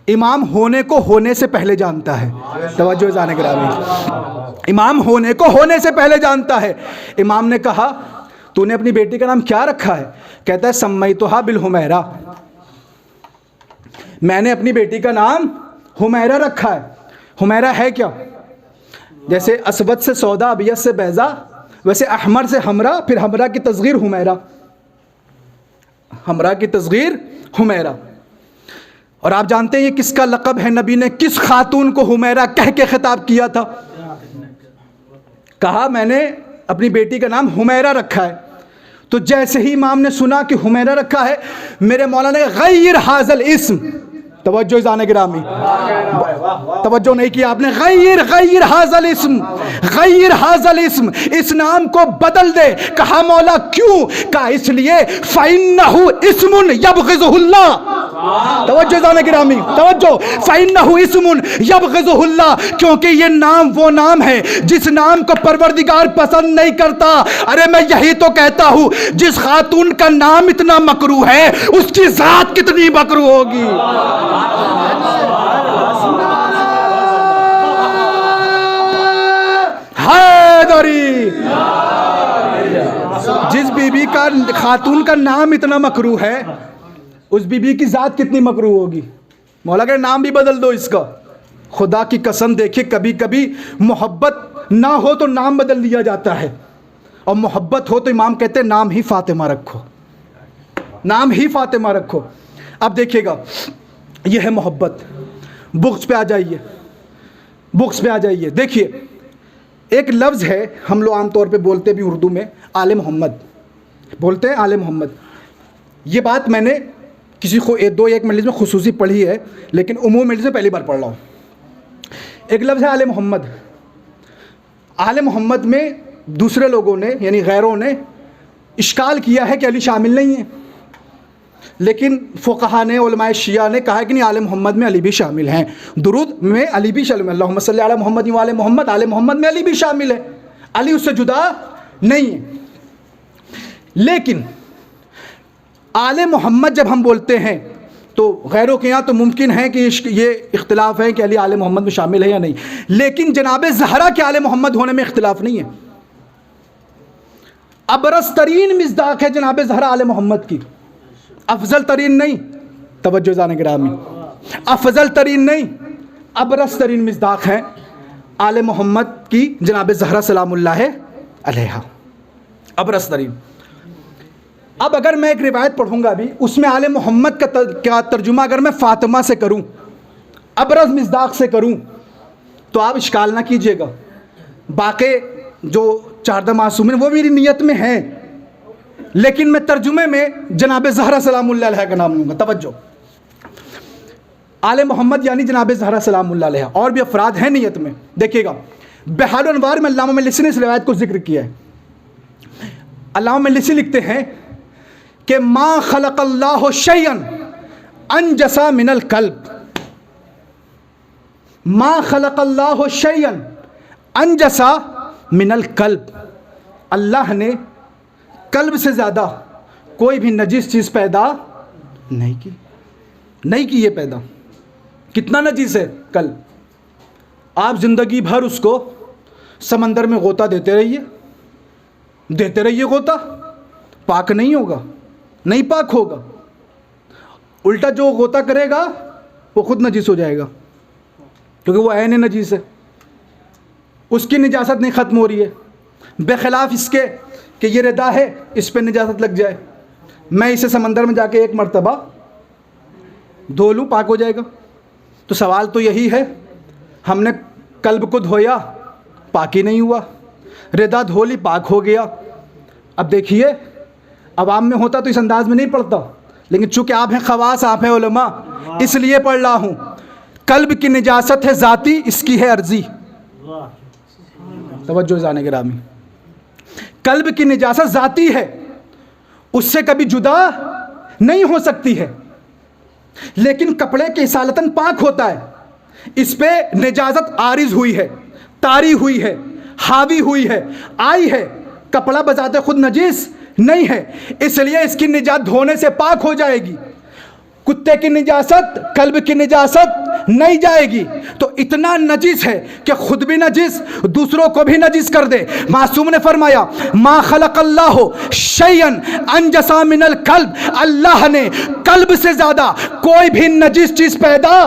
امام ہونے کو ہونے سے پہلے جانتا ہے۔ توجہ جانے گرامی، امام ہونے کو ہونے سے پہلے جانتا ہے۔ امام نے کہا تو نے اپنی بیٹی کا نام کیا رکھا ہے؟ کہتا ہے سمیتھا بالحمیرہ، میں نے اپنی بیٹی کا نام حمیرہ رکھا ہے۔ حمیرہ ہے کیا؟ جیسے اسود سے سودا، ابیض سے بیضا، ویسے احمر سے حمرا، پھر حمرا کی تصغیر حمیرہ، حمرا کی تصغیر حمیرہ۔ اور آپ جانتے ہیں یہ کس کا لقب ہے؟ نبی نے کس خاتون کو حمیرہ کہہ کے خطاب کیا تھا؟ کہا میں نے اپنی بیٹی کا نام حمیرہ رکھا ہے۔ تو جیسے ہی امام نے سنا کہ حمیرہ رکھا ہے، میرے مولا نے غیر حاضل اسم، توجہ زانے گرامی، توجہ نہیں کیا آپ نے، غیر حاضل اسم، غیر حاضل اسم، اس نام کو بدل دے۔ کہا مولا کیوں؟ کہا اس لیے فَإِنَّهُ اسم يَبْغِضُهُ اللَّهُ، توجہ زانے گرامی، توجہ، فَإِنَّهُ اسم يَبْغِضُهُ اللَّهُ، کیونکہ یہ نام وہ نام ہے جس نام کو پروردگار پسند نہیں کرتا۔ ارے میں یہی تو کہتا ہوں جس خاتون کا نام اتنا مکروہ ہے اس کی ذات کتنی مکروہ ہوگی۔ حیدری، جس بی بی کا خاتون کا نام اتنا مکروہ ہے اس بی بی کی ذات کتنی مکروہ ہوگی۔ مولا کہ نام بھی بدل دو اس کا۔ خدا کی قسم دیکھیں، کبھی کبھی محبت نہ ہو تو نام بدل دیا جاتا ہے، اور محبت ہو تو امام کہتے ہیں نام ہی فاطمہ رکھو، نام ہی فاطمہ رکھو۔ اب دیکھیے گا، یہ ہے محبت۔ بغض پہ آ جائیے، بغض پہ آ جائیے۔ دیکھیے ایک لفظ ہے ہم لوگ عام طور پہ بولتے بھی اردو میں، آل محمد بولتے ہیں، آل محمد۔ یہ بات میں نے کسی کو ایک مجلس میں خصوصی پڑھی ہے، لیکن عموم مجلس میں پہلی بار پڑھ رہا ہوں۔ ایک لفظ ہے آل محمد۔ آل محمد میں دوسرے لوگوں نے یعنی غیروں نے اشکال کیا ہے کہ علی شامل نہیں ہے، لیکن فقہا نے، علماء شیعہ نے کہا کہ نہیں، آل محمد میں علی بھی شامل ہیں، درود میں علی بھی شامل ہے، اللہم صلی علی محمد و آل محمد، آل محمد میں علی بھی شامل ہے، علی اس سے جدا نہیں ہے۔ لیکن آل محمد جب ہم بولتے ہیں تو غیروں کے یہاں تو ممکن ہے کہ یہ اختلاف ہے کہ علی آل محمد میں شامل ہے یا نہیں، لیکن جناب زہرا کے آل محمد ہونے میں اختلاف نہیں ہے۔ ابرز ترین مصداق ہے جناب زہرا آل محمد کی، افضل ترین نہیں، توجہ جانے گرامی، افضل ترین نہیں، ابرز ترین مصداق ہے آل محمد کی جناب زہرا سلام اللہ علیہا، ابرز ترین۔ اب اگر میں ایک روایت پڑھوں گا بھی، اس میں آل محمد کا ترجمہ اگر میں فاطمہ سے کروں، ابرز مصداق سے کروں، تو آپ اشکال نہ کیجئے گا۔ باقی جو 14 معصومین وہ میری نیت میں ہیں، لیکن میں ترجمے میں جناب زہرا سلام اللہ علیہ کا نام لوں گا۔ توجہ، آل محمد یعنی جناب زہرا سلام اللہ علیہ، اور بھی افراد ہیں نیت میں. دیکھیے گا بحار الانوار میں علامہ مجلسی نے اس روایت کو ذکر کیا ہے. علامہ مجلسی لکھتے ہیں کہ ما خلق اللہ شیئا انجس من القلب، ما خلق اللہ شیئا انجس من القلب، اللہ نے قلب سے زیادہ کوئی بھی نجیس چیز پیدا نہیں کی یہ پیدا. کتنا نجیس ہے قلب. آپ زندگی بھر اس کو سمندر میں غوطہ دیتے رہیے غوطہ، پاک نہیں ہوگا، نہیں پاک ہوگا. الٹا جو غوطہ کرے گا وہ خود نجیس ہو جائے گا، کیونکہ وہ عین نجیس ہے، اس کی نجاست نہیں ختم ہو رہی ہے. بخلاف اس کے کہ یہ ردا ہے، اس پہ نجاست لگ جائے، میں اسے سمندر میں جا کے ایک مرتبہ دھو لوں، پاک ہو جائے گا. تو سوال تو یہی ہے، ہم نے قلب کو دھویا، پاک ہی نہیں ہوا، ردا دھو لی، پاک ہو گیا. اب دیکھیے عوام میں ہوتا تو اس انداز میں نہیں پڑھتا، لیکن چونکہ آپ ہیں خواص، آپ ہیں علماء، اس لیے پڑھ رہا ہوں. قلب کی نجاست ہے ذاتی، اس کی ہے عرضی. توجہ جانے گرامی، قلب کی نجاست ذاتی ہے، اس سے کبھی جدا نہیں ہو سکتی ہے. لیکن کپڑے کے اصالتاً پاک ہوتا ہے، اس پہ نجاست عارض ہوئی ہے، طاری ہوئی ہے، حاوی ہوئی ہے، آئی ہے. کپڑا بذات خود نجیس نہیں ہے، اس لیے اس کی نجات دھونے سے پاک ہو جائے گی. کتے کی نجاست قلب کی نجاست نہیں جائے گی. تو اتنا نجیس ہے کہ خود بھی نجیس، دوسروں کو بھی نجیس کر دے. معصوم نے فرمایا ما خلق اللہ شیئا انجس من القلب، اللہ نے قلب سے زیادہ کوئی بھی نجیس چیز پیدا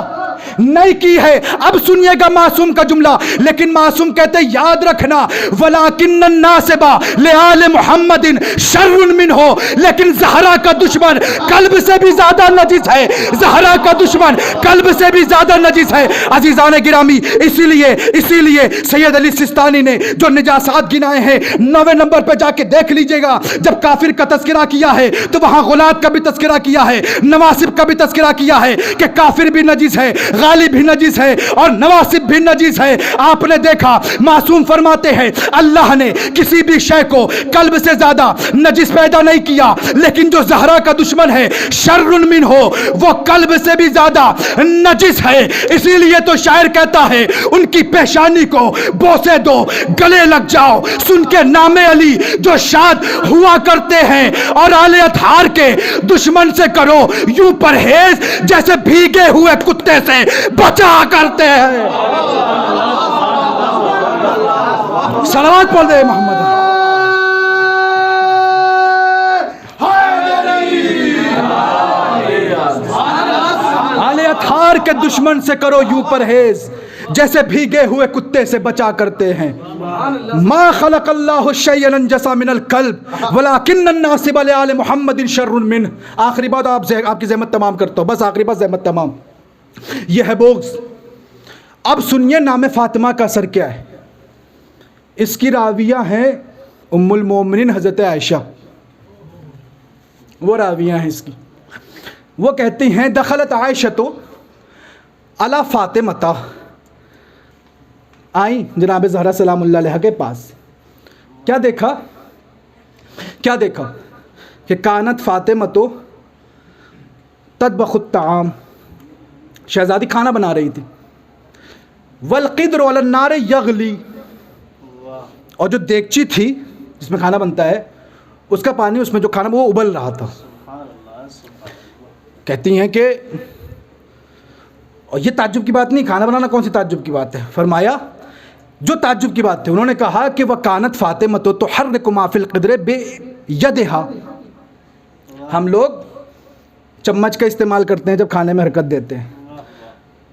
نہیں کی ہے. اب سنیے گا معصوم کا جملہ، لیکن معصوم کہتے یاد رکھنا وَلَكِنَّ النَّاسِبَ لِآلِ مُحَمَّدٍ شَرٌ مِّنْهُ، لیکن زہرا کا دشمن قلب سے بھی زیادہ نجیس ہے، زہرا کا دشمن قلب سے بھی زیادہ نجیس ہے. عزیزان گرامی، اسی لیے سید علی سستانی نے جو نجاسات گنائے ہیں 9ویں نمبر پہ جا کے دیکھ لیجئے گا. جب کافر کا تذکرہ کیا ہے تو وہاں غلات کا بھی تذکرہ کیا ہے، نواسب کا بھی تذکرہ کیا ہے کہ کافر بھی نجیس ہے، غالب بھی نجیس ہے، اور نواسب بھی نجیس ہے. آپ نے دیکھا معصوم فرماتے ہیں اللہ نے کسی بھی شے کو قلب سے زیادہ نجیس پیدا نہیں کیا، لیکن جو زہرا کا دشمن ہے شر منہ، وہ قلب سے بھی زیادہ نجیس ہے. اسی لیے تو شاعر کہتا ہے ان کی پیشانی کو بوسے دو، گلے لگ جاؤ، سن کے نام علی جو شاد ہوا کرتے ہیں، اور آل اطہار کے دشمن سے کرو یوں پرہیز جیسے بھیگے ہوئے کتے سے بچا کرتے ہیں. صلوات پڑھ دے محمد. آل اطہار کے دشمن سے کرو یوں پرہیز جیسے بھیگے ہوئے کتے سے بچا کرتے ہیں. ما خلق اللہ شیئا انجس من القلب ولکن الناصب لآل محمد شر منہ. آخری بات آپ کی زحمت تمام کرتا ہوں، بس آخری بات زحمت تمام. یہ ہے بغض. اب سنیے نام فاطمہ کا اثر کیا ہے. اس کی راویہ ہیں ام المومنین حضرت عائشہ، وہ راویہ ہیں اس کی. وہ کہتی ہیں دخلت عائشہ علی فاطمہ، آئیں جناب زہرا سلام اللہ علیہ کے پاس. کیا دیکھا کہ کانت فاطمہ تطبخ الطعام، شہزادی کھانا بنا رہی تھی. والقدر علی النار یغلی، اور جو دیگچی تھی جس میں کھانا بنتا ہے اس کا پانی، اس میں جو کھانا وہ ابل رہا تھا. کہتی ہیں کہ اور یہ تعجب کی بات نہیں، کھانا بنانا کون سی تعجب کی بات ہے. فرمایا جو تعجب کی بات تھی، انہوں نے کہا کہ وَكَانَتْ فَاطِمَةُ تُحَرِّكُ مَا فِي الْقِدْرِ بِيَدِهَا، ہم لوگ چمچ کا استعمال کرتے ہیں جب کھانے میں حرکت دیتے ہیں.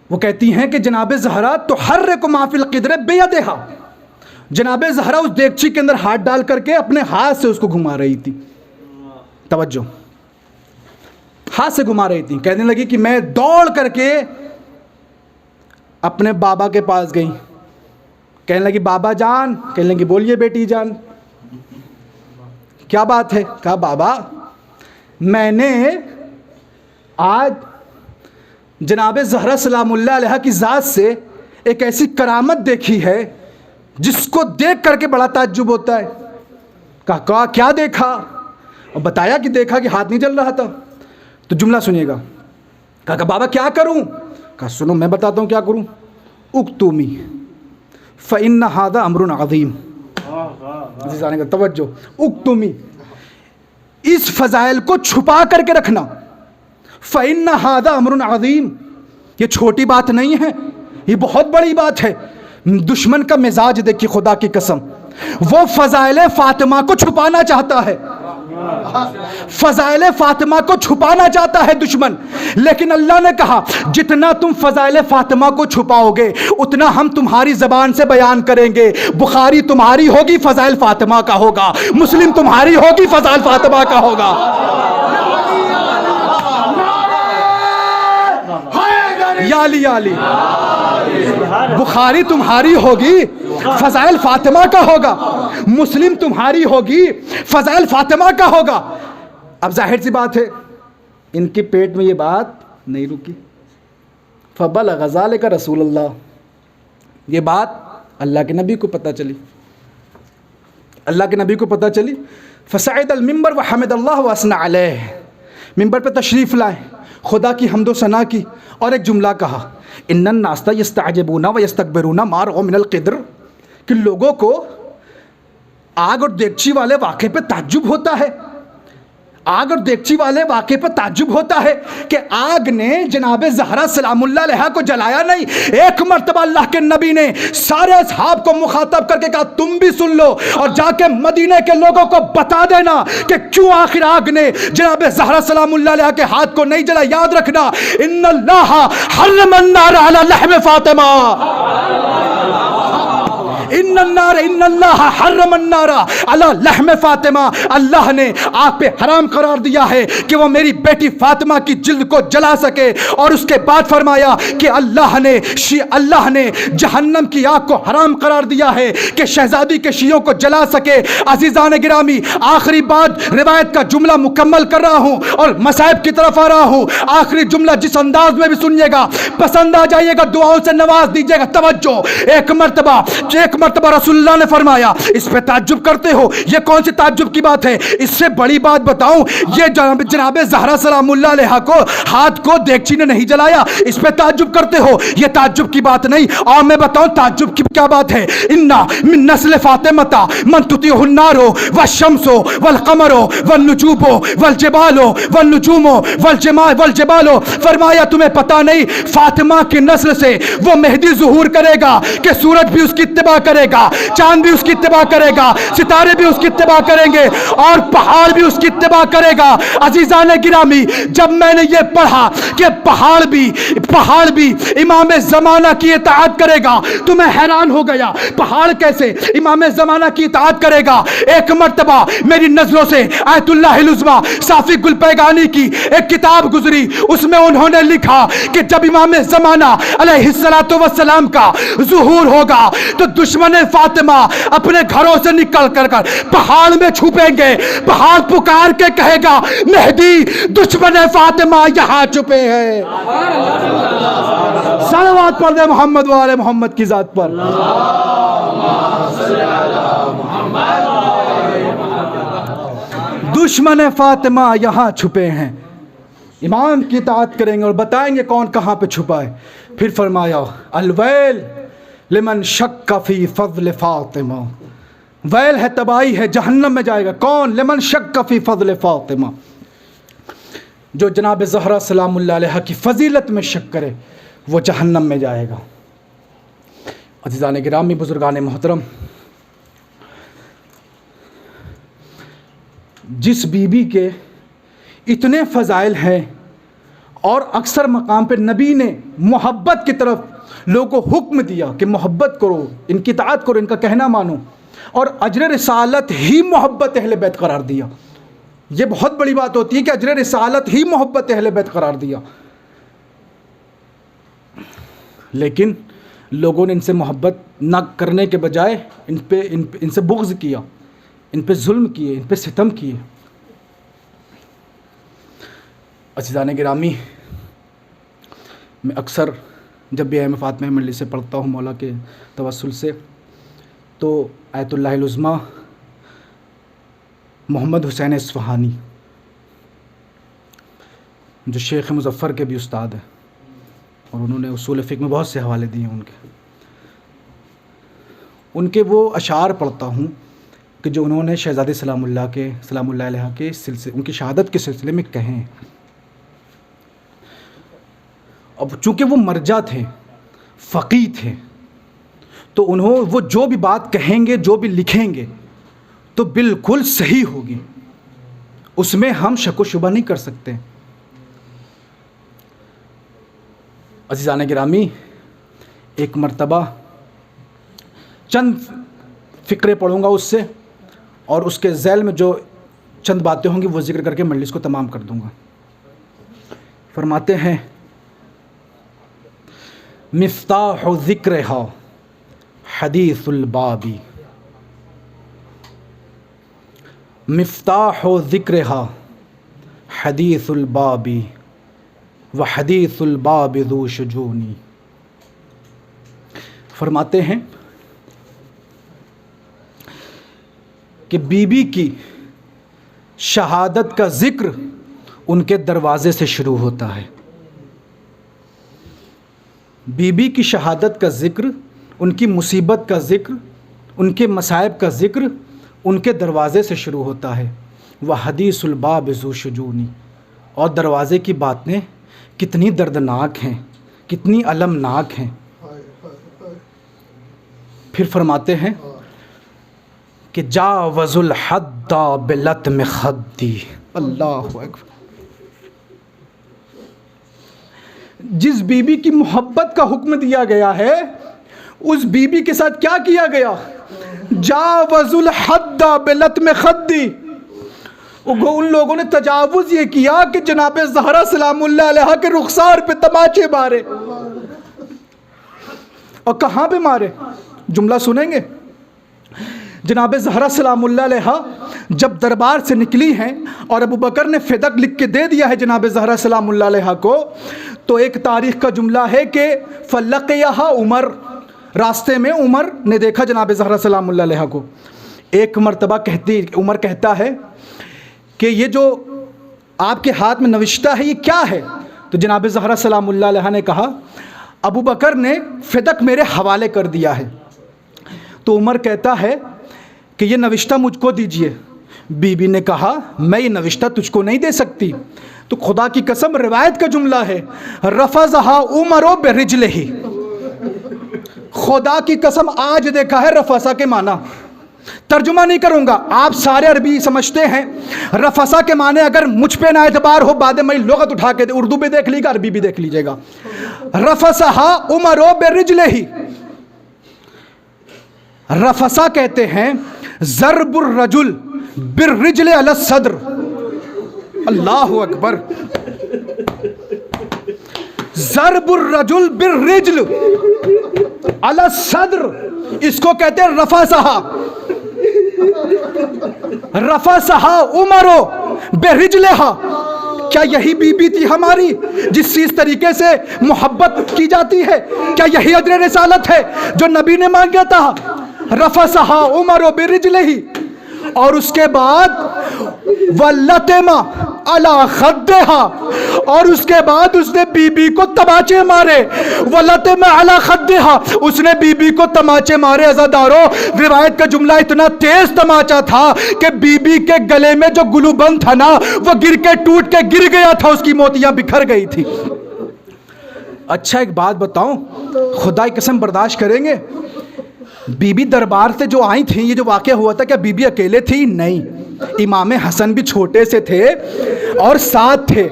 وہ کہتی ہیں کہ جناب زہرا تُحَرِّكُ مَا فِي الْقِدْرِ بِيَدِهَا، جناب زہرا اس دیگچی کے اندر ہاتھ ڈال کر کے اپنے ہاتھ سے اس کو گھما رہی تھی. توجہ، ہاتھ سے گھما رہی تھی. کہنے لگی کہ میں دوڑ کر کے اپنے بابا کے پاس گئی. کہنے لگی بابا جان، کہنے لگی بولیے بیٹی جان کیا بات ہے. کہا بابا میں نے آج جناب زہرا سلام اللہ علیہ کی ذات سے ایک ایسی کرامت دیکھی ہے جس کو دیکھ کر کے بڑا تعجب ہوتا ہے. کہا کیا دیکھا؟ اور بتایا کہ دیکھا کہ ہاتھ نہیں جل رہا تھا. تو جملہ سنیے گا. کہا بابا کیا کروں؟ کہا سنو میں بتاتا ہوں کیا کروں. اکتومی فإن هذا امر عظیم. توجہ، اکتومی، اس فضائل کو چھپا کر کے رکھنا. فإن هذا امر عظیم، یہ چھوٹی بات نہیں ہے، یہ بہت بڑی بات ہے. دشمن کا مزاج دیکھی خدا کی قسم، وہ فضائل فاطمہ کو چھپانا چاہتا ہے. فضائل فاطمہ کو چھپانا چاہتا ہے دشمن، لیکن اللہ نے کہا جتنا تم فضائل فاطمہ کو چھپاؤ گے اتنا ہم تمہاری زبان سے بیان کریں گے. بخاری تمہاری ہوگی، فضائل فاطمہ کا ہوگا. مسلم تمہاری ہوگی، فضائل فاطمہ کا ہوگا. یا علی یا علی. بخاری تمہاری ہوگی، فضائل فاطمہ کا ہوگا. مسلم تمہاری ہوگی، فضائل فاطمہ کا ہوگا. اب ظاہر سی بات ہے ان کے پیٹ میں یہ بات نہیں رکی. فبلغ ذلک رسول اللہ، یہ بات اللہ کے نبی کو پتہ چلی. اللہ کے نبی کو پتہ چلی. فصعد المنبر وحمد اللہ واثنى علیہ، ممبر پہ تشریف لائے، خدا کی حمد و ثنا کی اور ایک جملہ کہا ان الناس یستعجبون ویستکبرون ما رأوا من القدر، کہ لوگوں کو آگ اور دیگچی والے واقعے پہ تعجب ہوتا ہے. آگ اور دیگچی والے واقعے پر تعجب ہوتا ہے کہ آگ نے جناب زہرا سلام اللہ علیہ کو جلایا نہیں. ایک مرتبہ اللہ کے نبی نے سارے اصحاب کو مخاطب کر کے کہا تم بھی سن لو اور جا کے مدینے کے لوگوں کو بتا دینا کہ کیوں آخر آگ نے جناب زہرا سلام اللہ علیہ کے ہاتھ کو نہیں جلا. یاد رکھنا ان اللہ حرم النار علی لحم فاطمہ، ان اللہ حرم النار علی لحم فاطمہ. اللہ نے آگ پہ حرام قرار دیا ہے کہ وہ میری بیٹی فاطمہ کی جلد کو جلا سکے. اور اس کے بعد فرمایا کہ اللہ نے جہنم کی آگ کو حرام قرار دیا ہے کہ شہزادی کے شیعوں کو جلا سکے. عزیزان گرامی، آخری بات روایت کا جملہ مکمل کر رہا ہوں اور مصائب کی طرف آ رہا ہوں. آخری جملہ جس انداز میں بھی سنیے گا پسند آ جائیے گا، دعاؤں سے نواز دیجیے گا. توجہ، ایک مرتبہ رسول اللہ نے فرمایا اس پہ تعجب کرتے ہو، یہ کون سی تعجب کی بات ہے؟ اس سے بڑی بات بتاؤں، یہ جناب زہرا سلام اللہ علیہ کو ہاتھ کو دیگچی نے نہیں جلایا، اس پہ تعجب کرتے ہو، یہ تعجب کی بات نہیں. اور میں بتاؤں تعجب کی کیا بات ہے. انا من نسل فاطمہ من تطیع النار والشمس والقمر والنجوم والجبال والنجوم والجبال. فرمایا تمہیں پتہ نہیں فاطمہ کی نسل سے وہ مہدی ظہور کرے گا کہ سورج بھی اس کی اتباع کرے گا، چاند بھی اس کی اتباع کرے گا، ستارے بھی اس کی اتباع کریں گے اور پہاڑ بھی اس کی اتباع کرے گا. عزیزان گرامی، جب میں نے یہ پڑھا کہ پہاڑ بھی امام زمانہ کی اطاعت کرے گا تو میں حیران ہو گیا. پہاڑ کیسے امام زمانہ کی اطاعت کرے گا؟ ایک مرتبہ میری نظروں سے آیت اللہ العظمیٰ صافی گلپیگانی کی ایک کتاب گزری، اس میں انہوں نے لکھا کہ جب امام زمانہ علیہ السلام کا ظہور ہوگا تو دشمن فاطمہ اپنے گھروں سے نکل کر پہاڑ میں چھپیں گے. پہاڑ پکار کے کہے گا مہدی دشمن فاطمہ یہاں چھپے ہیں. صلوات پڑھ دے محمد و آل محمد کی ذات پر. دشمن فاطمہ یہاں چھپے ہیں. امام کی اطاعت کریں گے اور بتائیں گے کون کہاں پہ چھپا ہے. پھر فرمایا الویل لمن شک فی فضل فاطمہ، ویل ہے، تباہی ہے، جہنم میں جائے گا. کون؟ لمن شک فی فضل فاطمہ، جو جناب زہرا سلام اللہ علیہ کی فضیلت میں شک کرے وہ جہنم میں جائے گا. عزیزان گرامی، بزرگان محترم، جس بی بی کے اتنے فضائل ہیں اور اکثر مقام پہ نبی نے محبت کی طرف لوگوں کو حکم دیا کہ محبت کرو، ان کی اطاعت کرو، ان کا کہنا مانو، اور اجر رسالت ہی محبت اہل بیت قرار دیا. یہ بہت بڑی بات ہوتی ہے کہ اجر رسالت ہی محبت اہل بیت قرار دیا. لیکن لوگوں نے ان سے محبت نہ کرنے کے بجائے ان سے بغض کیا، ان پہ ظلم کیے، ان پہ ستم کیے. عزیزان گرامی، میں اکثر جب بھی ایم فاطمہ مجلس سے پڑھتا ہوں مولا کے توسل سے، تو آیت اللہ العظمیٰ محمد حسین اصفہانی جو شیخ مظفر کے بھی استاد ہیں اور انہوں نے اصول فقہ میں بہت سے حوالے دیے ہیں ان کے وہ اشعار پڑھتا ہوں کہ جو انہوں نے شہزادے سلام اللہ علیہ کے سلسلے، ان کی شہادت کے سلسلے میں کہے ہیں۔ اب چونکہ وہ مرجع تھے، فقیہ تھے، تو وہ جو بھی بات کہیں گے، جو بھی لکھیں گے تو بالکل صحیح ہوگی، اس میں ہم شک و شبہ نہیں کر سکتے۔ عزیزان گرامی، ایک مرتبہ چند فقرے پڑھوں گا اس سے، اور اس کے ذیل میں جو چند باتیں ہوں گی وہ ذکر کر کے مجلس کو تمام کر دوں گا۔ فرماتے ہیں مفتاح ذکرہا حدیث الباب، مفتاح ذکرہا حدیث الباب وحدیث الباب ذو شجون۔ فرماتے ہیں کہ بی بی کی شہادت کا ذکر ان کے دروازے سے شروع ہوتا ہے۔ بی بی کی شہادت کا ذکر، ان کی مصیبت کا ذکر، ان کے مصائب کا ذکر ان کے دروازے سے شروع ہوتا ہے۔ وحدیث الباب ذو شجون، اور دروازے کی باتیں کتنی دردناک ہیں، کتنی المناک ہیں۔ پھر فرماتے ہیں کہ جاوز الحد بلطم خدی، اللہ اکبر۔ جس بی بی کی محبت کا حکم دیا گیا ہے، اس بی بی کے ساتھ کیا کیا گیا؟ جاوز الحد بلطم خدی۔ ان لوگوں نے تجاوز یہ کیا کہ جناب زہرا سلام اللہ علیہ کے رخسار پہ تماچے مارے۔ اور کہاں پہ مارے؟ جملہ سنیں گے۔ جناب زہرا سلام اللہ علیہ جب دربار سے نکلی ہیں اور ابو بکر نے فدق لکھ کے دے دیا ہے جناب زہرا سلام اللہ علیہ کو، تو ایک تاریخ کا جملہ ہے کہ فلقیہا عمر، راستے میں عمر نے دیکھا جناب زہرا سلام اللہ علیہ کو۔ ایک مرتبہ عمر کہتا ہے کہ یہ جو آپ کے ہاتھ میں نوشتہ ہے یہ کیا ہے؟ تو جناب زہرا سلام اللہ علیہ نے کہا ابو بکر نے فدق میرے حوالے کر دیا ہے۔ تو عمر کہتا ہے کہ یہ نوشتہ مجھ کو دیجئے۔ بی بی نے کہا میں یہ نوشتہ تجھ کو نہیں دے سکتی۔ تو خدا کی قسم روایت کا جملہ ہے رفضہا عمر برجلہ، خدا کی قسم آج دیکھا ہے رفضہ کے معنی، ترجمہ نہیں کروں گا، آپ سارے عربی سمجھتے ہیں۔ رفضہ کے معنی اگر مجھ پہ نہ اعتبار ہو بعد میں لغت اٹھا کے اردو بھی دیکھ لیجیے گا، عربی بھی دیکھ لیجیے گا۔ رفضہا عمر برجلہ، رفسا کہتے ہیں ضرب الرجل بالرجل علی الصدر، اللہ اکبر، ضرب الرجل بالرجل علی الصدر، اس کو کہتے ہیں رفسہا۔ رفسہا عمر برجلہا، کیا یہی بی بی تھی ہماری جس چیز طریقے سے محبت کی جاتی ہے؟ کیا یہی اجر رسالت ہے جو نبی نے مانگا تھا؟ رفسہا عمر برجلہ، اور اس کے بعد وَلَّتِمَ عَلَى خَدِّهَا، اور اس کے بعد اس نے بی بی کو تماچے مارے۔ وَلَّتِمَ عَلَى خَدِّهَا، اس نے بی بی کو تماچے مارے۔ عزادارو، روایت کا جملہ اتنا تیز تماچا تھا کہ بی بی کے گلے میں جو گلو بند تھا نا وہ گر کے ٹوٹ کے گر گیا تھا، اس کی موتیاں بکھر گئی تھی۔ اچھا ایک بات بتاؤں، خدا کی قسم برداشت کریں گے؟ بی بی دربار سے جو آئی تھیں، یہ جو واقعہ ہوا تھا، کیا بی بی اکیلے تھی؟ نہیں، امام حسن بھی چھوٹے سے تھے اور ساتھ تھے۔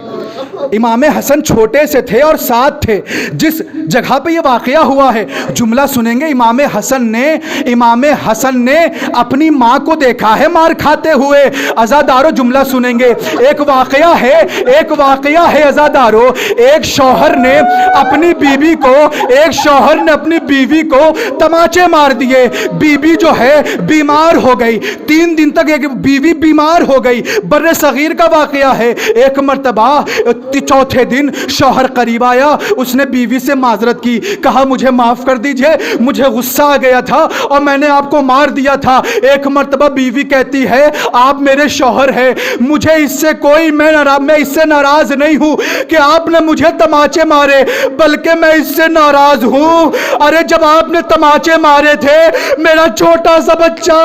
امام حسن چھوٹے سے تھے اور ساتھ تھے۔ جس جگہ پہ یہ واقعہ ہوا ہے جملہ سنیں گے، امام حسن نے اپنی ماں کو دیکھا ہے مار کھاتے ہوئے۔ عزادارو جملہ سنیں گے، ایک واقعہ ہے عزادارو، ایک شوہر نے اپنی بیوی کو تماچے مار دیے۔ بیوی جو ہے بیمار ہو گئی، 3 دن تک ایک بیوی بیمار ہو گئی۔ بر صغیر کا واقعہ ہے، ایک مرتبہ چوتھے دن شوہر قریب آیا، اس نے بیوی سے معذرت کی، کہا مجھے معاف کر دیجئے، مجھے غصہ آ گیا تھا اور میں نے آپ کو مار دیا تھا۔ ایک مرتبہ بیوی کہتی ہے آپ میرے شوہر ہیں، مجھے اس سے کوئی میں اس سے ناراض نہیں ہوں کہ آپ نے مجھے تماچے مارے، بلکہ میں اس سے ناراض ہوں، ارے جب آپ نے تماچے مارے تھے میرا چھوٹا سا بچہ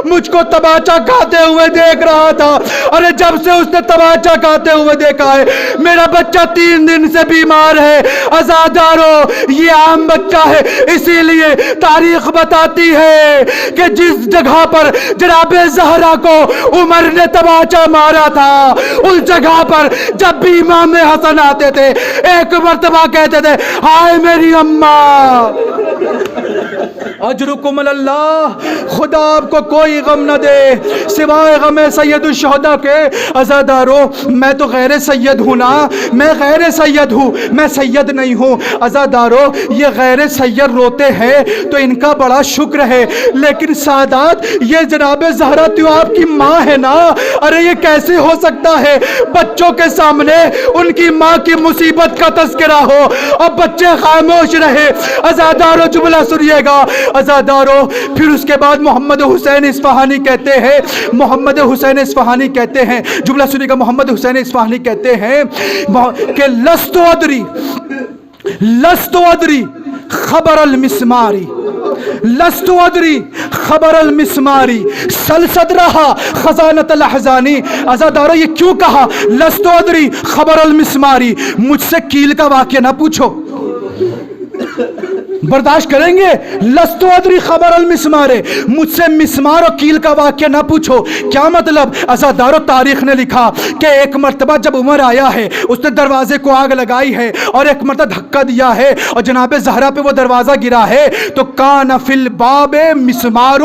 مجھ کو تماچا کھاتے ہوئے دیکھ رہا تھا، ارے جب سے اس نے تماچا کھاتے ہوئے دیکھا ہے میرا بچہ 3 دن سے بیمار ہے۔ عزادارو یہ عام بچہ ہے، اسی لیے تاریخ بتاتی ہے کہ جس جگہ پر جناب زہرا کو عمر نے تماچا مارا تھا اس جگہ پر جب بھی امام حسن آتے تھے ایک مرتبہ کہتے تھے ہائے میری اماں، اجرکم اللہ، خدا آپ کو کوئی غم نہ دے سوائے غم سید الشہداء کے۔ عزادارو میں تو غیر سید ہوں نا، میں غیر سید ہوں، میں سید نہیں ہوں۔ عزادارو یہ غیر سید روتے ہیں تو ان کا بڑا شکر ہے، لیکن سادات یہ جناب زہرا تو آپ کی ماں ہے نا، ارے یہ کیسے ہو سکتا ہے بچوں کے سامنے ان کی ماں کی مصیبت کا تذکرہ ہو اور بچے خاموش رہے۔ عزادارو جملہ سنیے گا، عزادارو پھر اس کے بعد محمد حسین اصفہانی کہتے ہیں، محمد حسین اصفہانی کہتے ہیں، جملہ سنیے گا، محمد حسین اصفہانی کہتے ہیں کہ لست ادری خبر المسماری، لست ادری خبر المسماری سل صدرہا خزانت الاحزانی۔ عزادارو یہ کیوں کہا لست ادری خبر المسماری؟ مجھ سے کیل کا واقعہ نہ پوچھو، برداشت کریں گے؟ لست ادری خبر المسمار، مجھ سے مسمار اور کیل کا واقعہ نہ پوچھو، کیا مطلب؟ عزادارو تاریخ نے لکھا کہ ایک مرتبہ جب عمر آیا ہے اس نے دروازے کو آگ لگائی ہے اور ایک مرتبہ دھکا دیا ہے اور جناب زہرا پہ وہ دروازہ گرا ہے تو کان فی الباب مسمار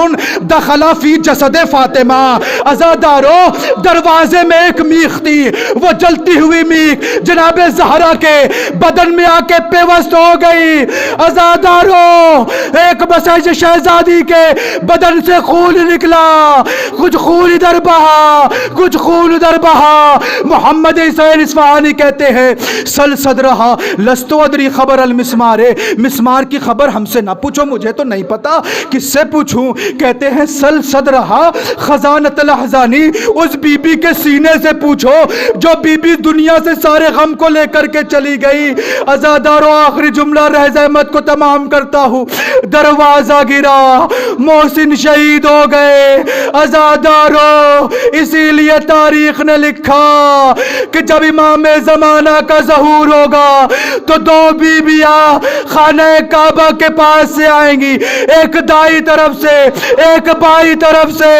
دخل فی جسد فاطمہ۔ عزادارو دروازے میں ایک میخ تھی، وہ جلتی ہوئی میخ جناب زہرا کے بدن میں آ کے پیوست ہو گئی۔ عزادارو ایک مسیح شہزادی کے بدن سے خون نکلا، کچھ خون ادھر بہا کچھ خون ادھر بہا۔ محمد حسین اصفہانی کہتے ہیں سل صدرہا لست ادری خبر المسمار، مسمار کی خبر ہم سے نہ پوچھو، مجھے تو نہیں پتا، کس سے پوچھوں؟ کہتے ہیں سل صدرہا خزانت الاحزانی، اس بی بی کے سینے سے پوچھو جو بی بی دنیا سے سارے غم کو لے کر کے چلی گئی۔ عزادارو آخری جملہ رہز احمد کو تمام کرتا ہوں، دروازہ گرا، محسن شہید ہو گئے۔ عزادارو اسی لیے تاریخ نے لکھا کہ جب امام زمانہ کا ظہور ہوگا تو 2 بیویاں خانہ کعبہ کے پاس سے آئیں گی، ایک دائیں طرف سے ایک بائیں طرف سے۔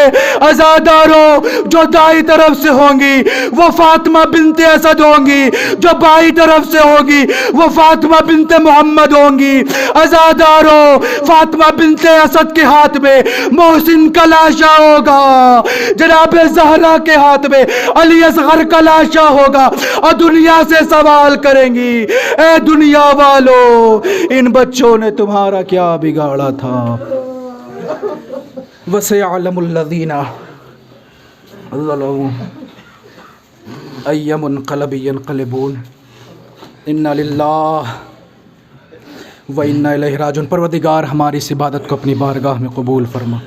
عزادارو جو دائیں طرف سے ہوں گی وہ فاطمہ بنت اسد ہوں گی، جو بائیں طرف سے ہوگی وہ فاطمہ بنت محمد ہوں گی۔ عزادارو فاطمہ بنت اسد کے ہاتھ میں محسن کا لاشا ہوگا، جناب زہرا کے ہاتھ میں علی اصغر کا لاشا ہوگا اور دنیا سے سوال کریں گی اے دنیا والو ان بچوں نے تمہارا کیا بگاڑا تھا؟ وَسَيَعْلَمُ الَّذِينَ ظَلَمُوا أَيَّ مُنْقَلَبٍ يَنْقَلِبُونَ اِنَّ لِلَّهِ وَإِنَّا إِلَيْهِ راجعون۔ پروردگار ہماری اس عبادت کو اپنی بارگاہ میں قبول فرما۔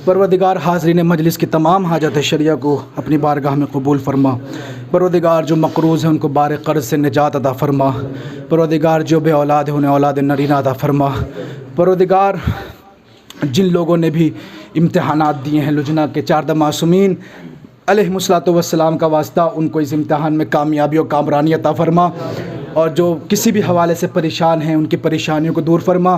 پروردگار حاضرین مجلس کی تمام حاجت شریعہ کو اپنی بارگاہ میں قبول فرما۔ پروردگار جو مقروض ہیں ان کو بار قرض سے نجات عطا فرما۔ پروردگار جو بے اولاد ہیں انہیں اولاد نرینہ عطا فرما۔ پروردگار جن لوگوں نے بھی امتحانات دیے ہیں لجنا کے 4 معصومین علیہم الصلوۃ والسلام کا واسطہ، ان کو اس امتحان میں کامیابی اور کامرانی عطا فرما، اور جو کسی بھی حوالے سے پریشان ہیں ان کی پریشانیوں کو دور فرما۔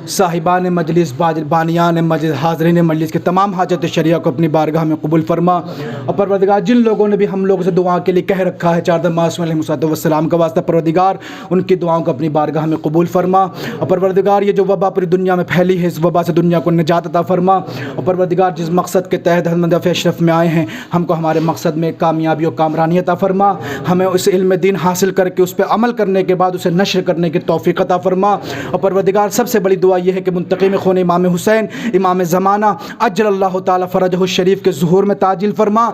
صاحبان مجلس، بانیان مجلس، حاضرین مجلس کے تمام حاجت شریعہ کو اپنی بارگاہ میں قبول فرما۔ اور پروردگار جن لوگوں نے بھی ہم لوگوں سے دعا کے لیے کہہ رکھا ہے 4 معصومین علیہم الصلوۃ والسلام کا واسطہ، پروردگار ان کی دعاؤں کو اپنی بارگاہ میں قبول فرما۔ اور پروردگار یہ جو وبا پوری دنیا میں پھیلی ہے اس وبا سے دنیا کو نجات عطا فرما۔ اور پروردگار جس مقصد کے تحت ہم دف اشرف میں آئے ہیں ہم کو ہمارے مقصد میں کامیابی و کامرانی عطا فرما۔ ہمیں اس علم دین حاصل کر کے اس پہ عمل کرنے کے بعد اسے نشر کرنے کی توفیق عطا فرما۔ اور پروردگار سب سے بڑی دعا یہ ہے کہ منتقم خون امام حسین امام زمانہ عجل اللہ تعالی فرجہ الشریف کے ظہور میں تعجیل فرما۔